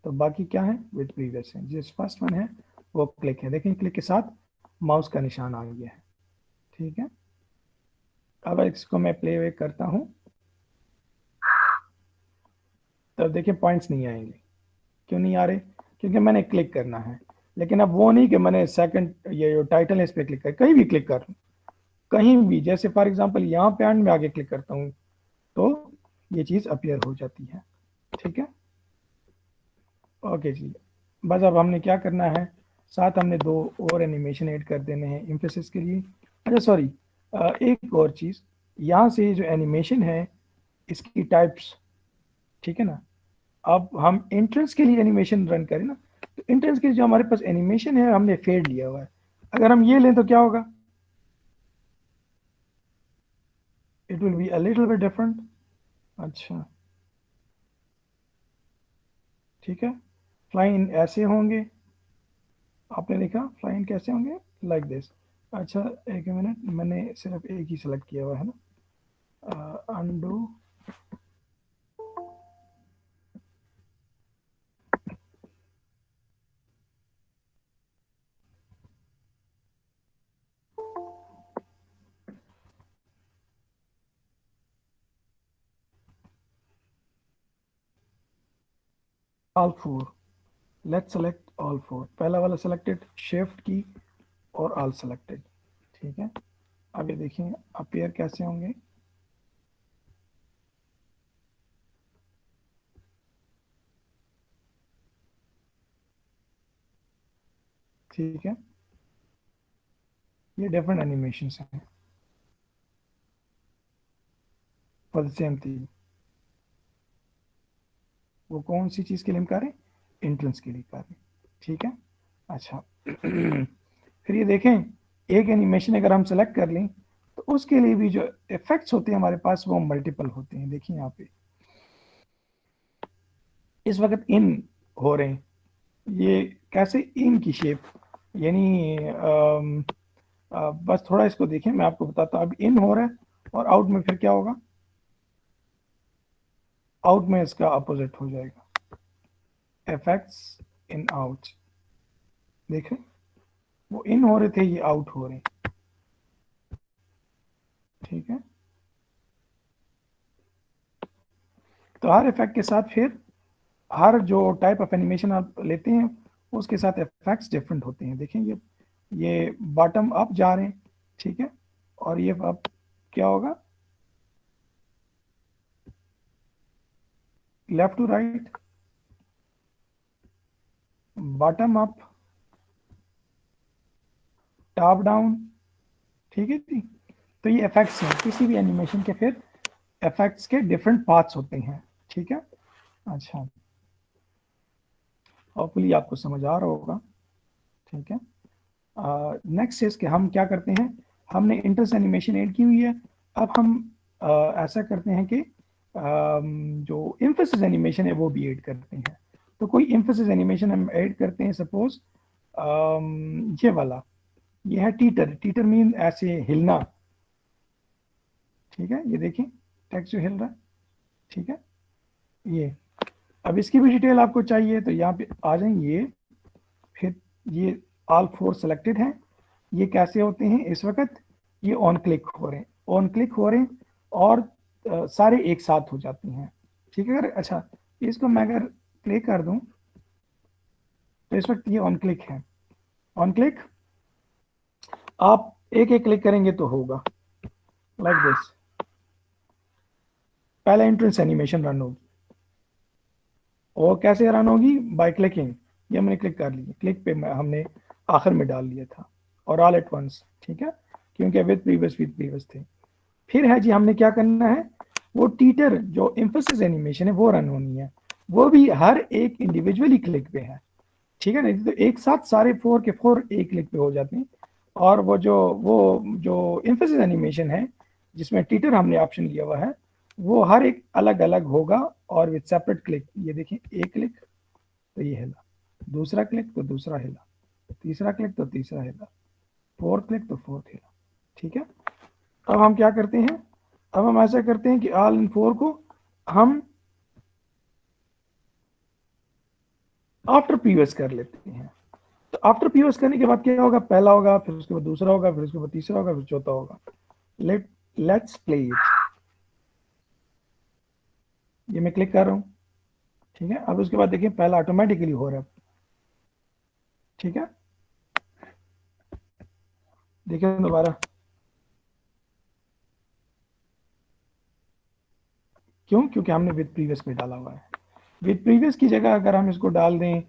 तो बाकी क्या है विद प्रीवियस है, जिस फर्स्ट वन है वो क्लिक है, देखें क्लिक के साथ माउस का निशान आ गया है, ठीक है। अब इसको मैं प्ले बैक करता हूँ तो देखिए पॉइंट्स नहीं आएंगे, क्यों नहीं आ रहे, क्योंकि मैंने क्लिक करना है, लेकिन अब वो नहीं कि मैंने सेकंड ये जो टाइटल है इस पर क्लिक कर, कहीं भी क्लिक कर, कहीं भी, जैसे फॉर एग्जांपल यहाँ पे एंड में आगे क्लिक करता हूँ तो ये चीज़ अपीयर हो जाती है, ठीक है। ओके जी, बस अब हमने क्या करना है, साथ हमने दो और एनिमेशन ऐड कर देने हैं एम्फेसिस के लिए। अच्छा सॉरी, एक और चीज़, यहाँ से जो एनिमेशन है इसकी टाइप्स, ठीक है ना, अब हम एंट्रेंस के लिए एनिमेशन रन करें ना, तो एंट्रेंस के लिए जो हमारे पास एनिमेशन है हमने फेड लिया हुआ है, अगर हम ये लें तो क्या होगा, it will be a little bit different. अच्छा, ठीक है, फ्लाइन ऐसे होंगे, आपने देखा फ्लाइन कैसे होंगे, लाइक दिस। अच्छा, एक मिनट, मैंने सिर्फ एक ही सेलेक्ट किया हुआ है ना, undo, all four, let's select all four, पहला वाला सेलेक्टेड, शिफ्ट की और ऑल सेलेक्टेड, ठीक है। अब ये देखिए अपीयर कैसे होंगे, ठीक है, ये डिफरेंट एनिमेशन हैं फॉर द सेम थिंग। वो कौन सी चीज़ के लिए हम कर रहे हैं, एंट्रेंस के लिए कर रहे हैं, ठीक है। अच्छा फिर ये देखें, एक एनिमेशन अगर हम सेलेक्ट कर लें तो उसके लिए भी जो इफेक्ट्स होते हैं हमारे पास वो मल्टीपल होते हैं, देखिए यहाँ पे इस वक्त इन हो रहे हैं, ये कैसे इन की शेप, यानी बस थोड़ा इसको देखें, मैं आपको बताता हूँ, अब इन हो रहा है और आउट में फिर क्या होगा, आउट में इसका अपोजिट हो जाएगा, इफेक्ट्स इन आउट, देख रहे, वो इन हो रहे थे ये आउट हो रहे हैं, ठीक है। तो हर इफेक्ट के साथ फिर हर जो टाइप ऑफ एनिमेशन आप लेते हैं उसके साथ इफेक्ट्स डिफरेंट होते हैं, देखें ये बॉटम अप जा रहे हैं, ठीक है, और ये अब क्या होगा, left to right, bottom up, top down, ठीक है जी। तो ये इफेक्ट्स हैं, किसी भी एनिमेशन के फिर इफेक्ट्स के डिफरेंट पार्ट्स होते हैं, ठीक है। अच्छा, होपफुली आपको समझ आ रहा होगा, ठीक है। नेक्स्ट इज कि हम क्या करते हैं, हमने इंटरेस्ट एनिमेशन ऐड की हुई है, अब हम ऐसा करते हैं कि जो एम्फेसिस एनिमेशन है वो भी ऐड करते हैं, तो कोई एम्फेसिस एनिमेशन हम ऐड करते हैं, सपोज ये वाला, ये है टीटर, टीटर मीन ऐसे हिलना, ठीक है, ये देखिए टेक्स्ट जो हिल रहा है, ठीक है, ये, अब इसकी भी डिटेल आपको चाहिए तो यहाँ पे आ जाएंगे, फिर ये ऑल फोर सेलेक्टेड हैं, ये कैसे होते हैं इस वक्त, ये ऑन क्लिक हो रहे हैं, ऑन क्लिक हो रहे हैं और सारे एक साथ हो जाते हैं, ठीक है। अगर अच्छा इसको मैं अगर प्ले कर दूं तो इस वक्त ये ऑन क्लिक है, ऑन क्लिक, आप एक एक क्लिक करेंगे तो होगा लाइक दिस, पहला एंट्रेंस एनिमेशन रन होगी, और कैसे रन होगी, बाय क्लिकिंग, ये हमने क्लिक कर लिया, क्लिक पे हमने आखिर में डाल लिया था, और ऑल एट वंस, ठीक है, क्योंकि विद प्रीवियस थे। फिर है जी हमने क्या करना है, वो टीटर जो एम्फेसिस एनिमेशन है वो रन होनी है, वो भी हर एक इंडिविजुअली क्लिक पे है, ठीक है ना। तो एक साथ सारे 4 के 4 एक क्लिक पे हो जाते हैं। और वो जो एम्फेसिस एनिमेशन है जिसमें टीटर हमने ऑप्शन लिया हुआ है, वो हर एक अलग अलग होगा और विद सेपरेट क्लिक। ये देखिए, एक क्लिक तो ये हिला, दूसरा क्लिक तो दूसरा हिला, तीसरा क्लिक तो तीसरा हिला, फोर्थ क्लिक तो फोर्थ हिला, ठीक है। अब हम क्या करते हैं, अब हम ऐसा करते हैं कि ऑल इन 4 को हम आफ्टर प्रीवियस कर लेते हैं। तो आफ्टर प्रीवियस करने के बाद क्या होगा, पहला होगा, फिर उसके बाद दूसरा होगा, फिर उसके बाद तीसरा होगा, फिर चौथा होगा। Let's play it. ये मैं क्लिक कर रहा हूँ, ठीक है। अब उसके बाद देखिए पहला ऑटोमेटिकली हो रहा है, ठीक है। देखिए दोबारा, क्यों, क्योंकि हमने विद प्रीवियस में डाला हुआ है। विद प्रीवियस की जगह अगर हम इसको डाल दें,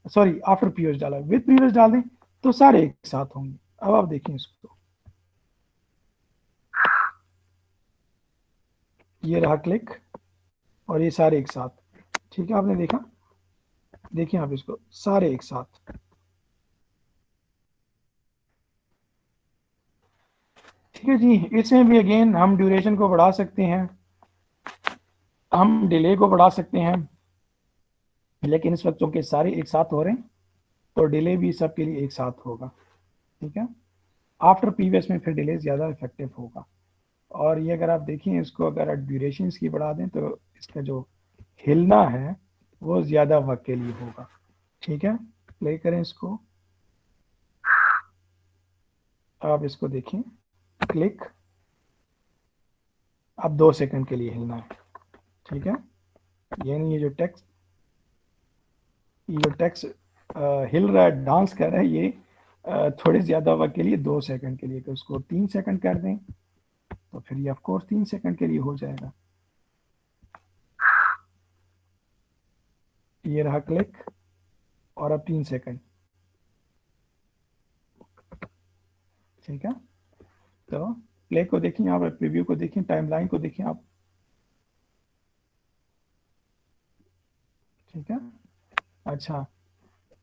सॉरी आफ्टर प्रीवियस डाला, विद प्रीवियस डाल दें तो सारे एक साथ होंगे। अब आप देखें इसको, ये रहा क्लिक और ये सारे एक साथ, ठीक है। आपने देखा, देखिए आप इसको, सारे एक साथ, ठीक है जी। इसमें भी अगेन हम ड्यूरेशन को बढ़ा सकते हैं, हम डिले को बढ़ा सकते हैं, लेकिन इस वक्त चूंकि सारे एक साथ हो रहे हैं तो डिले भी सबके लिए एक साथ होगा, ठीक है। आफ्टर प्रीवियस में फिर डिले ज़्यादा इफेक्टिव होगा। और ये अगर आप देखें इसको, अगर आप ड्यूरेशन इसकी बढ़ा दें तो इसका जो हिलना है वो ज़्यादा वक्त के लिए होगा, ठीक है। प्ले करें इसको, आप इसको देखें, क्लिक, अब 2 सेकंड के लिए हिलना है, ठीक है। यानी ये जो टेक्स्ट हिल रहा है, डांस कर रहा है, ये थोड़े ज़्यादा वक्त के लिए, 2 सेकंड के लिए। तो उसको 3 सेकंड कर दें तो फिर ये ऑफकोर्स 3 सेकंड के लिए हो जाएगा। ये रहा क्लिक और अब 3 सेकंड, ठीक है। तो प्ले को देखें आप, प्रीव्यू को देखें, टाइमलाइन को देखें आप, ठीक है। अच्छा,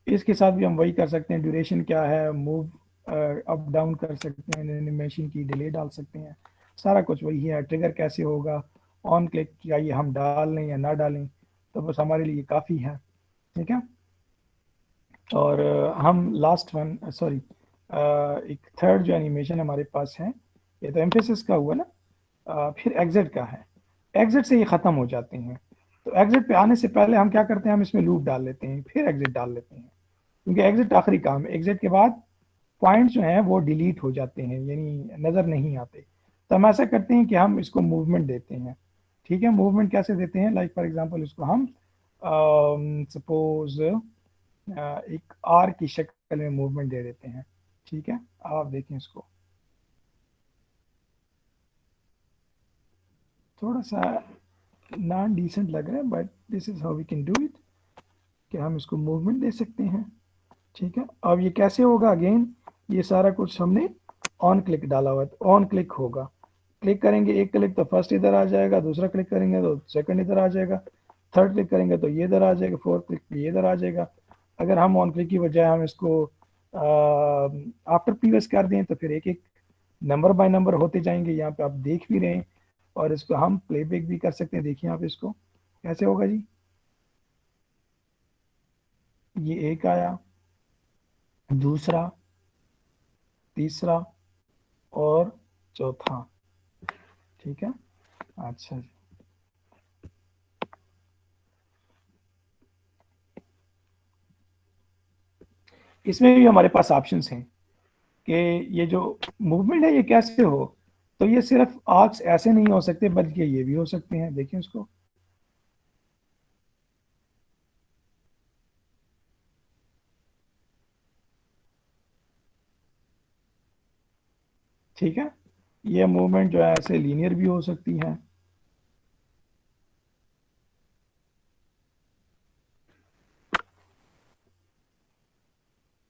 इसके साथ भी हम वही कर सकते हैं, ड्यूरेशन क्या है, मूव अप डाउन कर सकते हैं, एनिमेशन की डिले डाल सकते हैं, सारा कुछ वही है। ट्रिगर कैसे होगा, ऑन क्लिक चाहिए हम डाल लें या ना डालें, तो बस हमारे लिए काफ़ी है, ठीक है। और हम लास्ट वन, सॉरी, एक थर्ड जो एनिमेशन हमारे पास है, ये तो एम्फेसिस का हुआ ना, फिर एग्जिट का है। एग्जिट से ये ख़त्म हो जाते हैं, तो एग्जिट पे आने से पहले हम क्या करते हैं, हम इसमें लूप डाल लेते हैं, फिर एग्जिट डाल लेते हैं, क्योंकि एग्जिट आखिरी काम है। एग्जिट के बाद पॉइंट्स जो हैं वो डिलीट हो जाते हैं, यानी नज़र नहीं आते। तो हम ऐसा करते हैं कि हम इसको मूवमेंट देते हैं, ठीक है। मूवमेंट कैसे देते हैं, लाइक फॉर एग्जांपल इसको हम सपोज एक आर की शक्ल में मूवमेंट दे देते हैं, ठीक है। आप देखें इसको, थोड़ा सा नॉन डिसेंट लग रहा है, but this is how we can do it, कि हम इसको मूवमेंट दे सकते हैं, ठीक है। अब ये कैसे होगा, अगेन ये सारा कुछ हमने ऑन क्लिक डाला हुआ है, तो ऑन क्लिक होगा। क्लिक करेंगे, एक क्लिक तो फर्स्ट इधर आ जाएगा, दूसरा क्लिक करेंगे तो सेकंड इधर आ जाएगा, थर्ड क्लिक करेंगे तो ये इधर आ जाएगा, फोर्थ क्लिक ये इधर आ जाएगा। अगर हम ऑन क्लिक की बजाय हम इसको आफ्टर प्रीवियस कर दें तो फिर एक एक नंबर बाय नंबर होते जाएंगे, यहाँ पे आप देख भी रहे हैं। और इसको हम प्लेबैक भी कर सकते हैं, देखिए आप इसको कैसे होगा जी। ये एक आया, दूसरा, तीसरा और चौथा, ठीक है। अच्छा जी, इसमें भी हमारे पास ऑप्शंस हैं कि ये जो मूवमेंट है ये कैसे हो। तो ये सिर्फ आर्क्स ऐसे नहीं हो सकते, बल्कि ये भी हो सकते हैं, देखिए इसको, ठीक है। ये मूवमेंट जो है ऐसे लीनियर भी हो सकती है,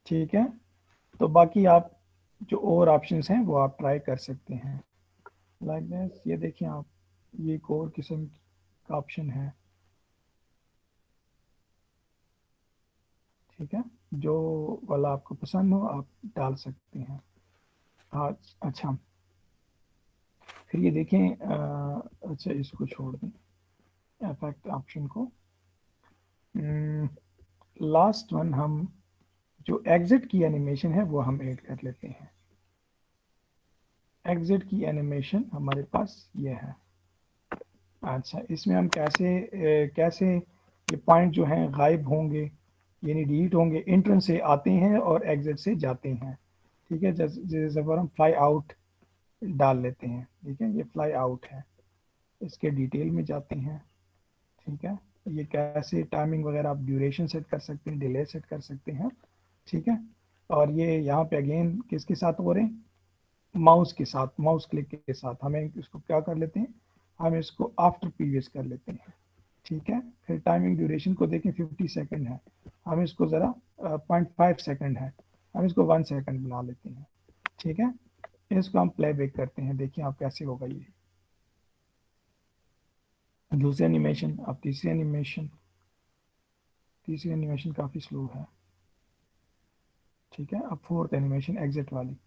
ठीक है। तो बाकी आप जो और ऑप्शंस हैं वो आप ट्राई कर सकते हैं। Like this. ये देखिए आप, ये एक और किस्म का ऑप्शन है, ठीक है, जो वाला आपको पसंद हो आप डाल सकते हैं। हाँ, अच्छा, फिर ये देखें, अच्छा इसको छोड़ दें, इफेक्ट ऑप्शन को। लास्ट वन, हम जो एग्जिट की एनिमेशन है वो हम ऐड कर लेते हैं। एग्जिट की एनिमेशन हमारे पास ये है। अच्छा, इसमें हम कैसे ये पॉइंट जो हैं गायब होंगे, यानी डिलीट होंगे, एंट्रेंस से आते हैं और एग्जिट से जाते हैं, ठीक है। जैसे पर हम फ्लाई आउट डाल लेते हैं, ठीक है, ये फ्लाई आउट है, इसके डिटेल में जाते हैं, ठीक है। ये कैसे टाइमिंग वगैरह आप ड्यूरेशन सेट कर सकते हैं, डिले सेट कर सकते हैं, ठीक है। और ये यहाँ पे अगेन किसके साथ हो रहे हैं, माउस के साथ, माउस क्लिक के साथ। हमें इसको क्या कर लेते हैं, हम इसको आफ्टर प्रीवियस कर लेते हैं, ठीक है। फिर टाइमिंग ड्यूरेशन को देखें, 50 सेकंड है, हम इसको ज़रा 0.5 सेकंड है, हम इसको 1 सेकंड बना लेते हैं, ठीक है। इसको हम प्ले बैक करते हैं, देखिए आप कैसे होगा ये। दूसरी एनिमेशन, अब तीसरी एनिमेशन काफ़ी स्लो है, ठीक है। अब फोर्थ एनिमेशन एग्जिट वाली।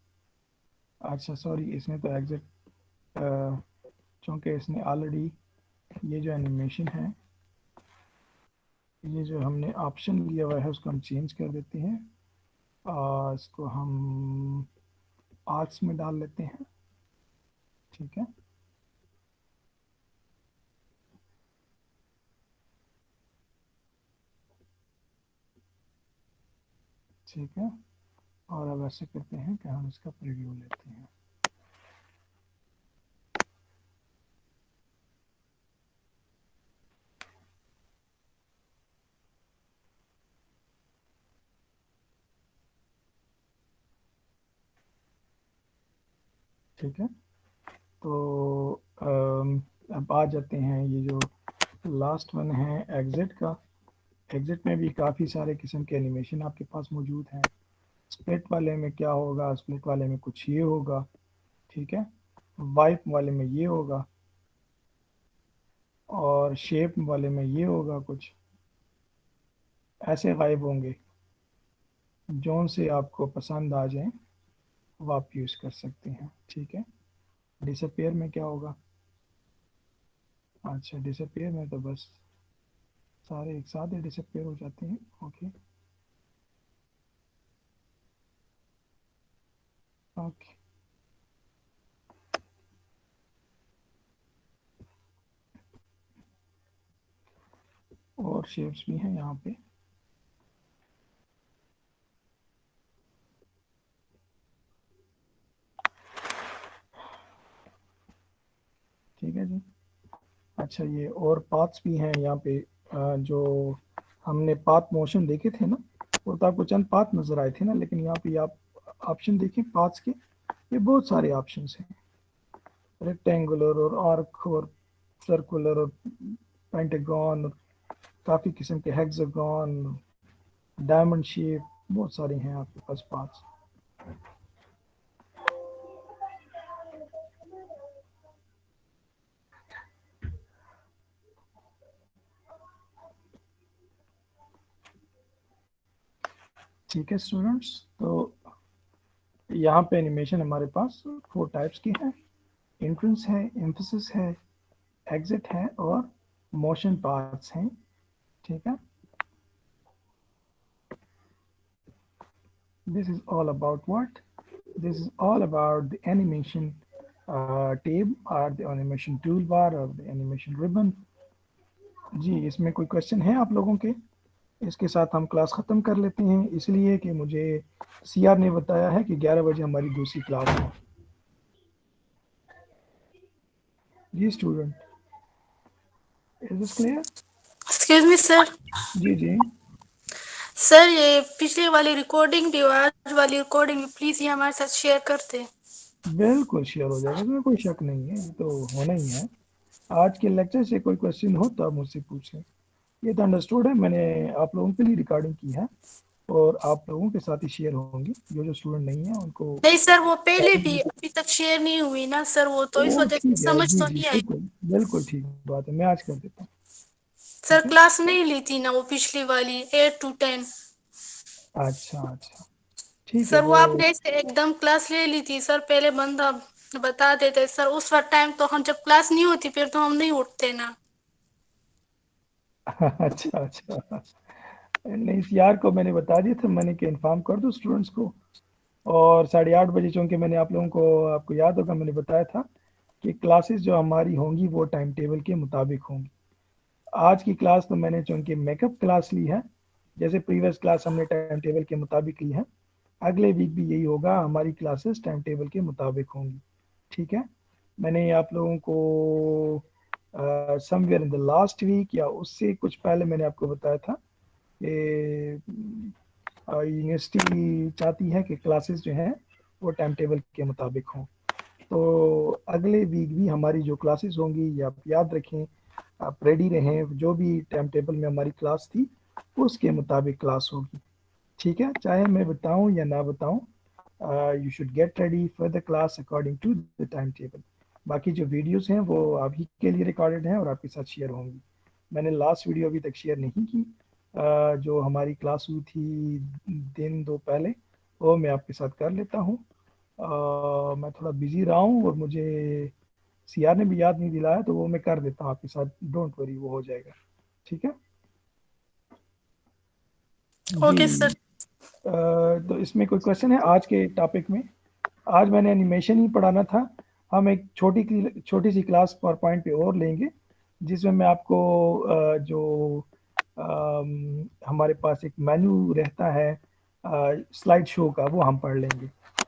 अच्छा सॉरी, इसने तो एग्जिट, चूँकि इसने ऑलरेडी ये जो एनिमेशन है, ये जो हमने ऑप्शन लिया हुआ है उसको हम चेंज कर देते हैं, इसको हम आर्ट्स में डाल लेते हैं, ठीक है। ठीक है, और अब ऐसे करते हैं कि हम इसका प्रीव्यू लेते हैं। ठीक है, तो अब आ जाते हैं, ये जो लास्ट वन है एग्जिट का। एग्जिट में भी काफ़ी सारे किस्म के एनिमेशन आपके पास मौजूद हैं। स्प्लिट वाले में क्या होगा, स्प्लिट वाले में कुछ ये होगा, ठीक है। वाइप वाले में ये होगा, और शेप वाले में ये होगा, कुछ ऐसे गायब होंगे। जौन से आपको पसंद आ जाए वो आप यूज़ कर सकते हैं, ठीक है। डिसअपेयर में क्या होगा, अच्छा डिसअपेयर में तो बस सारे एक साथ ही डिसअपेयर हो जाते हैं, ओके। ओके, और शेप्स भी हैं यहाँ पे, ठीक है जी। अच्छा, ये और पाथ्स भी हैं यहाँ पे, जो हमने पाथ मोशन देखे थे ना, वो तो आपको चंद पाथ नज़र आए थे ना, लेकिन यहाँ पे आप ऑप्शन देखें पाथ्स के, ये बहुत सारे ऑप्शंस हैं, रेक्टेंगुलर और आर्क और सर्कुलर और पेंटागन और काफ़ी किस्म के हेक्सागन, डायमंड शेप, बहुत सारे हैं आपके पास पाथ्स। ठीक है स्टूडेंट्स, तो यहाँ पे एनिमेशन हमारे पास 4 टाइप्स के हैं। एंट्रेंस है, एम्फेसिस है, एग्जिट है और मोशन पार्ट्स हैं, ठीक है। This is all about what? This is all about the animation tab or the animation toolbar or the animation ribbon। जी, इसमें कोई क्वेश्चन है आप लोगों के? इसके साथ हम क्लास ख़त्म कर लेते हैं, इसलिए कि मुझे सीआर ने बताया है कि 11 बजे हमारी दूसरी क्लास है। जी student, is this clear? Excuse me sir. जी जी, सर ये पिछले वाली रिकॉर्डिंग भी और आज वाली रिकॉर्डिंग भी प्लीज ये हमारे साथ शेयर करते। बिल्कुल शेयर हो जाएगा, इसमें कोई शक नहीं है, ये तो होना ही है। आज के लेक्चर से कोई क्वेश्चन हो तो आप मुझसे पूछें। ये तो अंडरस्टूड है, मैंने आप लोगों के लिए रिकॉर्डिंग की है, और आप लोगों के साथ ही शेयर होंगी। जो स्टूडेंट नहीं है उनको। नहीं सर, वो पहले भी अभी तक शेयर नहीं हुई ना सर, वो तो इस ओ वजह से ठीक है, समझ जी तो जी नहीं आई। बिल्कुल बिल्कुल ठीक बात है, मैं आज कर देता हूँ। सर ठीक है, क्लास नहीं ली थी ना वो पिछली वाली 8 to 10। अच्छा अच्छा, ठीक है सर वो वो। आपने ऐसे एकदम क्लास ले ली थी सर, पहले बंदा बता देते सर, उस वक्त टाइम तो हम जब क्लास नहीं होती फिर तो हम नहीं उठते ना। अच्छा अच्छा, नहीं सीआर को मैंने बता दिया था, मैंने कि इन्फॉर्म कर दूं स्टूडेंट्स को। और 8:30 बजे, चूँकि मैंने आप लोगों को, आपको याद होगा मैंने बताया था कि क्लासेस जो हमारी होंगी वो टाइम टेबल के मुताबिक होंगी। आज की क्लास तो मैंने चूँकि मेकअप क्लास ली है, जैसे प्रीवियस क्लास हमने टाइम टेबल के मुताबिक ली है, अगले वीक भी यही होगा, हमारी क्लासेस टाइम टेबल के मुताबिक होंगी। ठीक है, मैंने आप लोगों को somewhere in the last week या उससे कुछ पहले मैंने आपको बताया था कि यूनिवर्सिटी चाहती है कि क्लासेस जो हैं वो टाइम टेबल के मुताबिक हों। तो अगले वीक भी हमारी जो क्लासेस होंगी, या आप याद रखें, आप रेडी रहें, जो भी टाइम टेबल में हमारी क्लास थी उसके मुताबिक क्लास होगी। ठीक है, चाहे मैं बताऊं या ना बताऊं, you should get ready for the class according to the time table. बाकी जो वीडियोस हैं वो आप ही के लिए रिकॉर्डेड हैं और आपके साथ शेयर होंगी। मैंने लास्ट वीडियो अभी तक शेयर नहीं की, जो हमारी क्लास हुई थी दिन दो पहले, वो मैं आपके साथ कर लेता हूँ। मैं थोड़ा बिजी रहा हूँ और मुझे सीआर ने भी याद नहीं दिलाया, तो वो मैं कर देता हूँ आपके साथ, डोंट वरी, वो हो जाएगा। ठीक है ओके जी। सर। तो इसमें कोई क्वेश्चन है आज के टॉपिक में? आज मैंने एनिमेशन ही पढ़ाना था। हम एक छोटी सी क्लास पावर पॉइंट पे और लेंगे, जिसमें मैं आपको जो हमारे पास एक मेन्यू रहता है स्लाइड शो का, वो हम पढ़ लेंगे।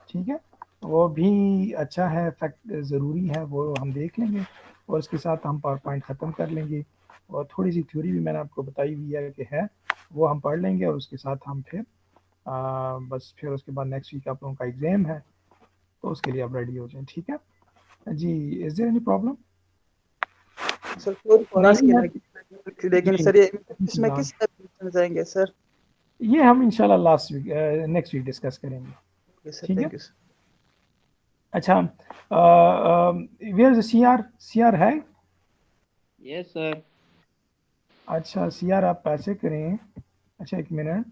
ठीक है, वो भी अच्छा है, फैक्ट ज़रूरी है, वो हम देख लेंगे और उसके साथ हम पावर पॉइंट ख़त्म कर लेंगे। और थोड़ी सी थ्योरी भी मैंने आपको बताई हुई है कि है, वो हम पढ़ लेंगे और उसके साथ हम फिर बस फिर उसके बाद नेक्स्ट वीक आप लोगों का एग्ज़ाम है, तो उसके लिए आप रेडी हो जाएं। ठीक है जी, is there any problem? Sir कोई कॉलेज नहीं की है लगी, लेकिन जी, सर ये इसमें किस टाइप में जाएंगे सर? ये हम इंशाल्लाह last week next week discuss करेंगे। ओके सर, ठीक है, थैंक यू सर। अच्छा, वेयर सीआर, सीआर है? Yes sir. अच्छा सीआर, आप पैसे करें। अच्छा एक मिनट,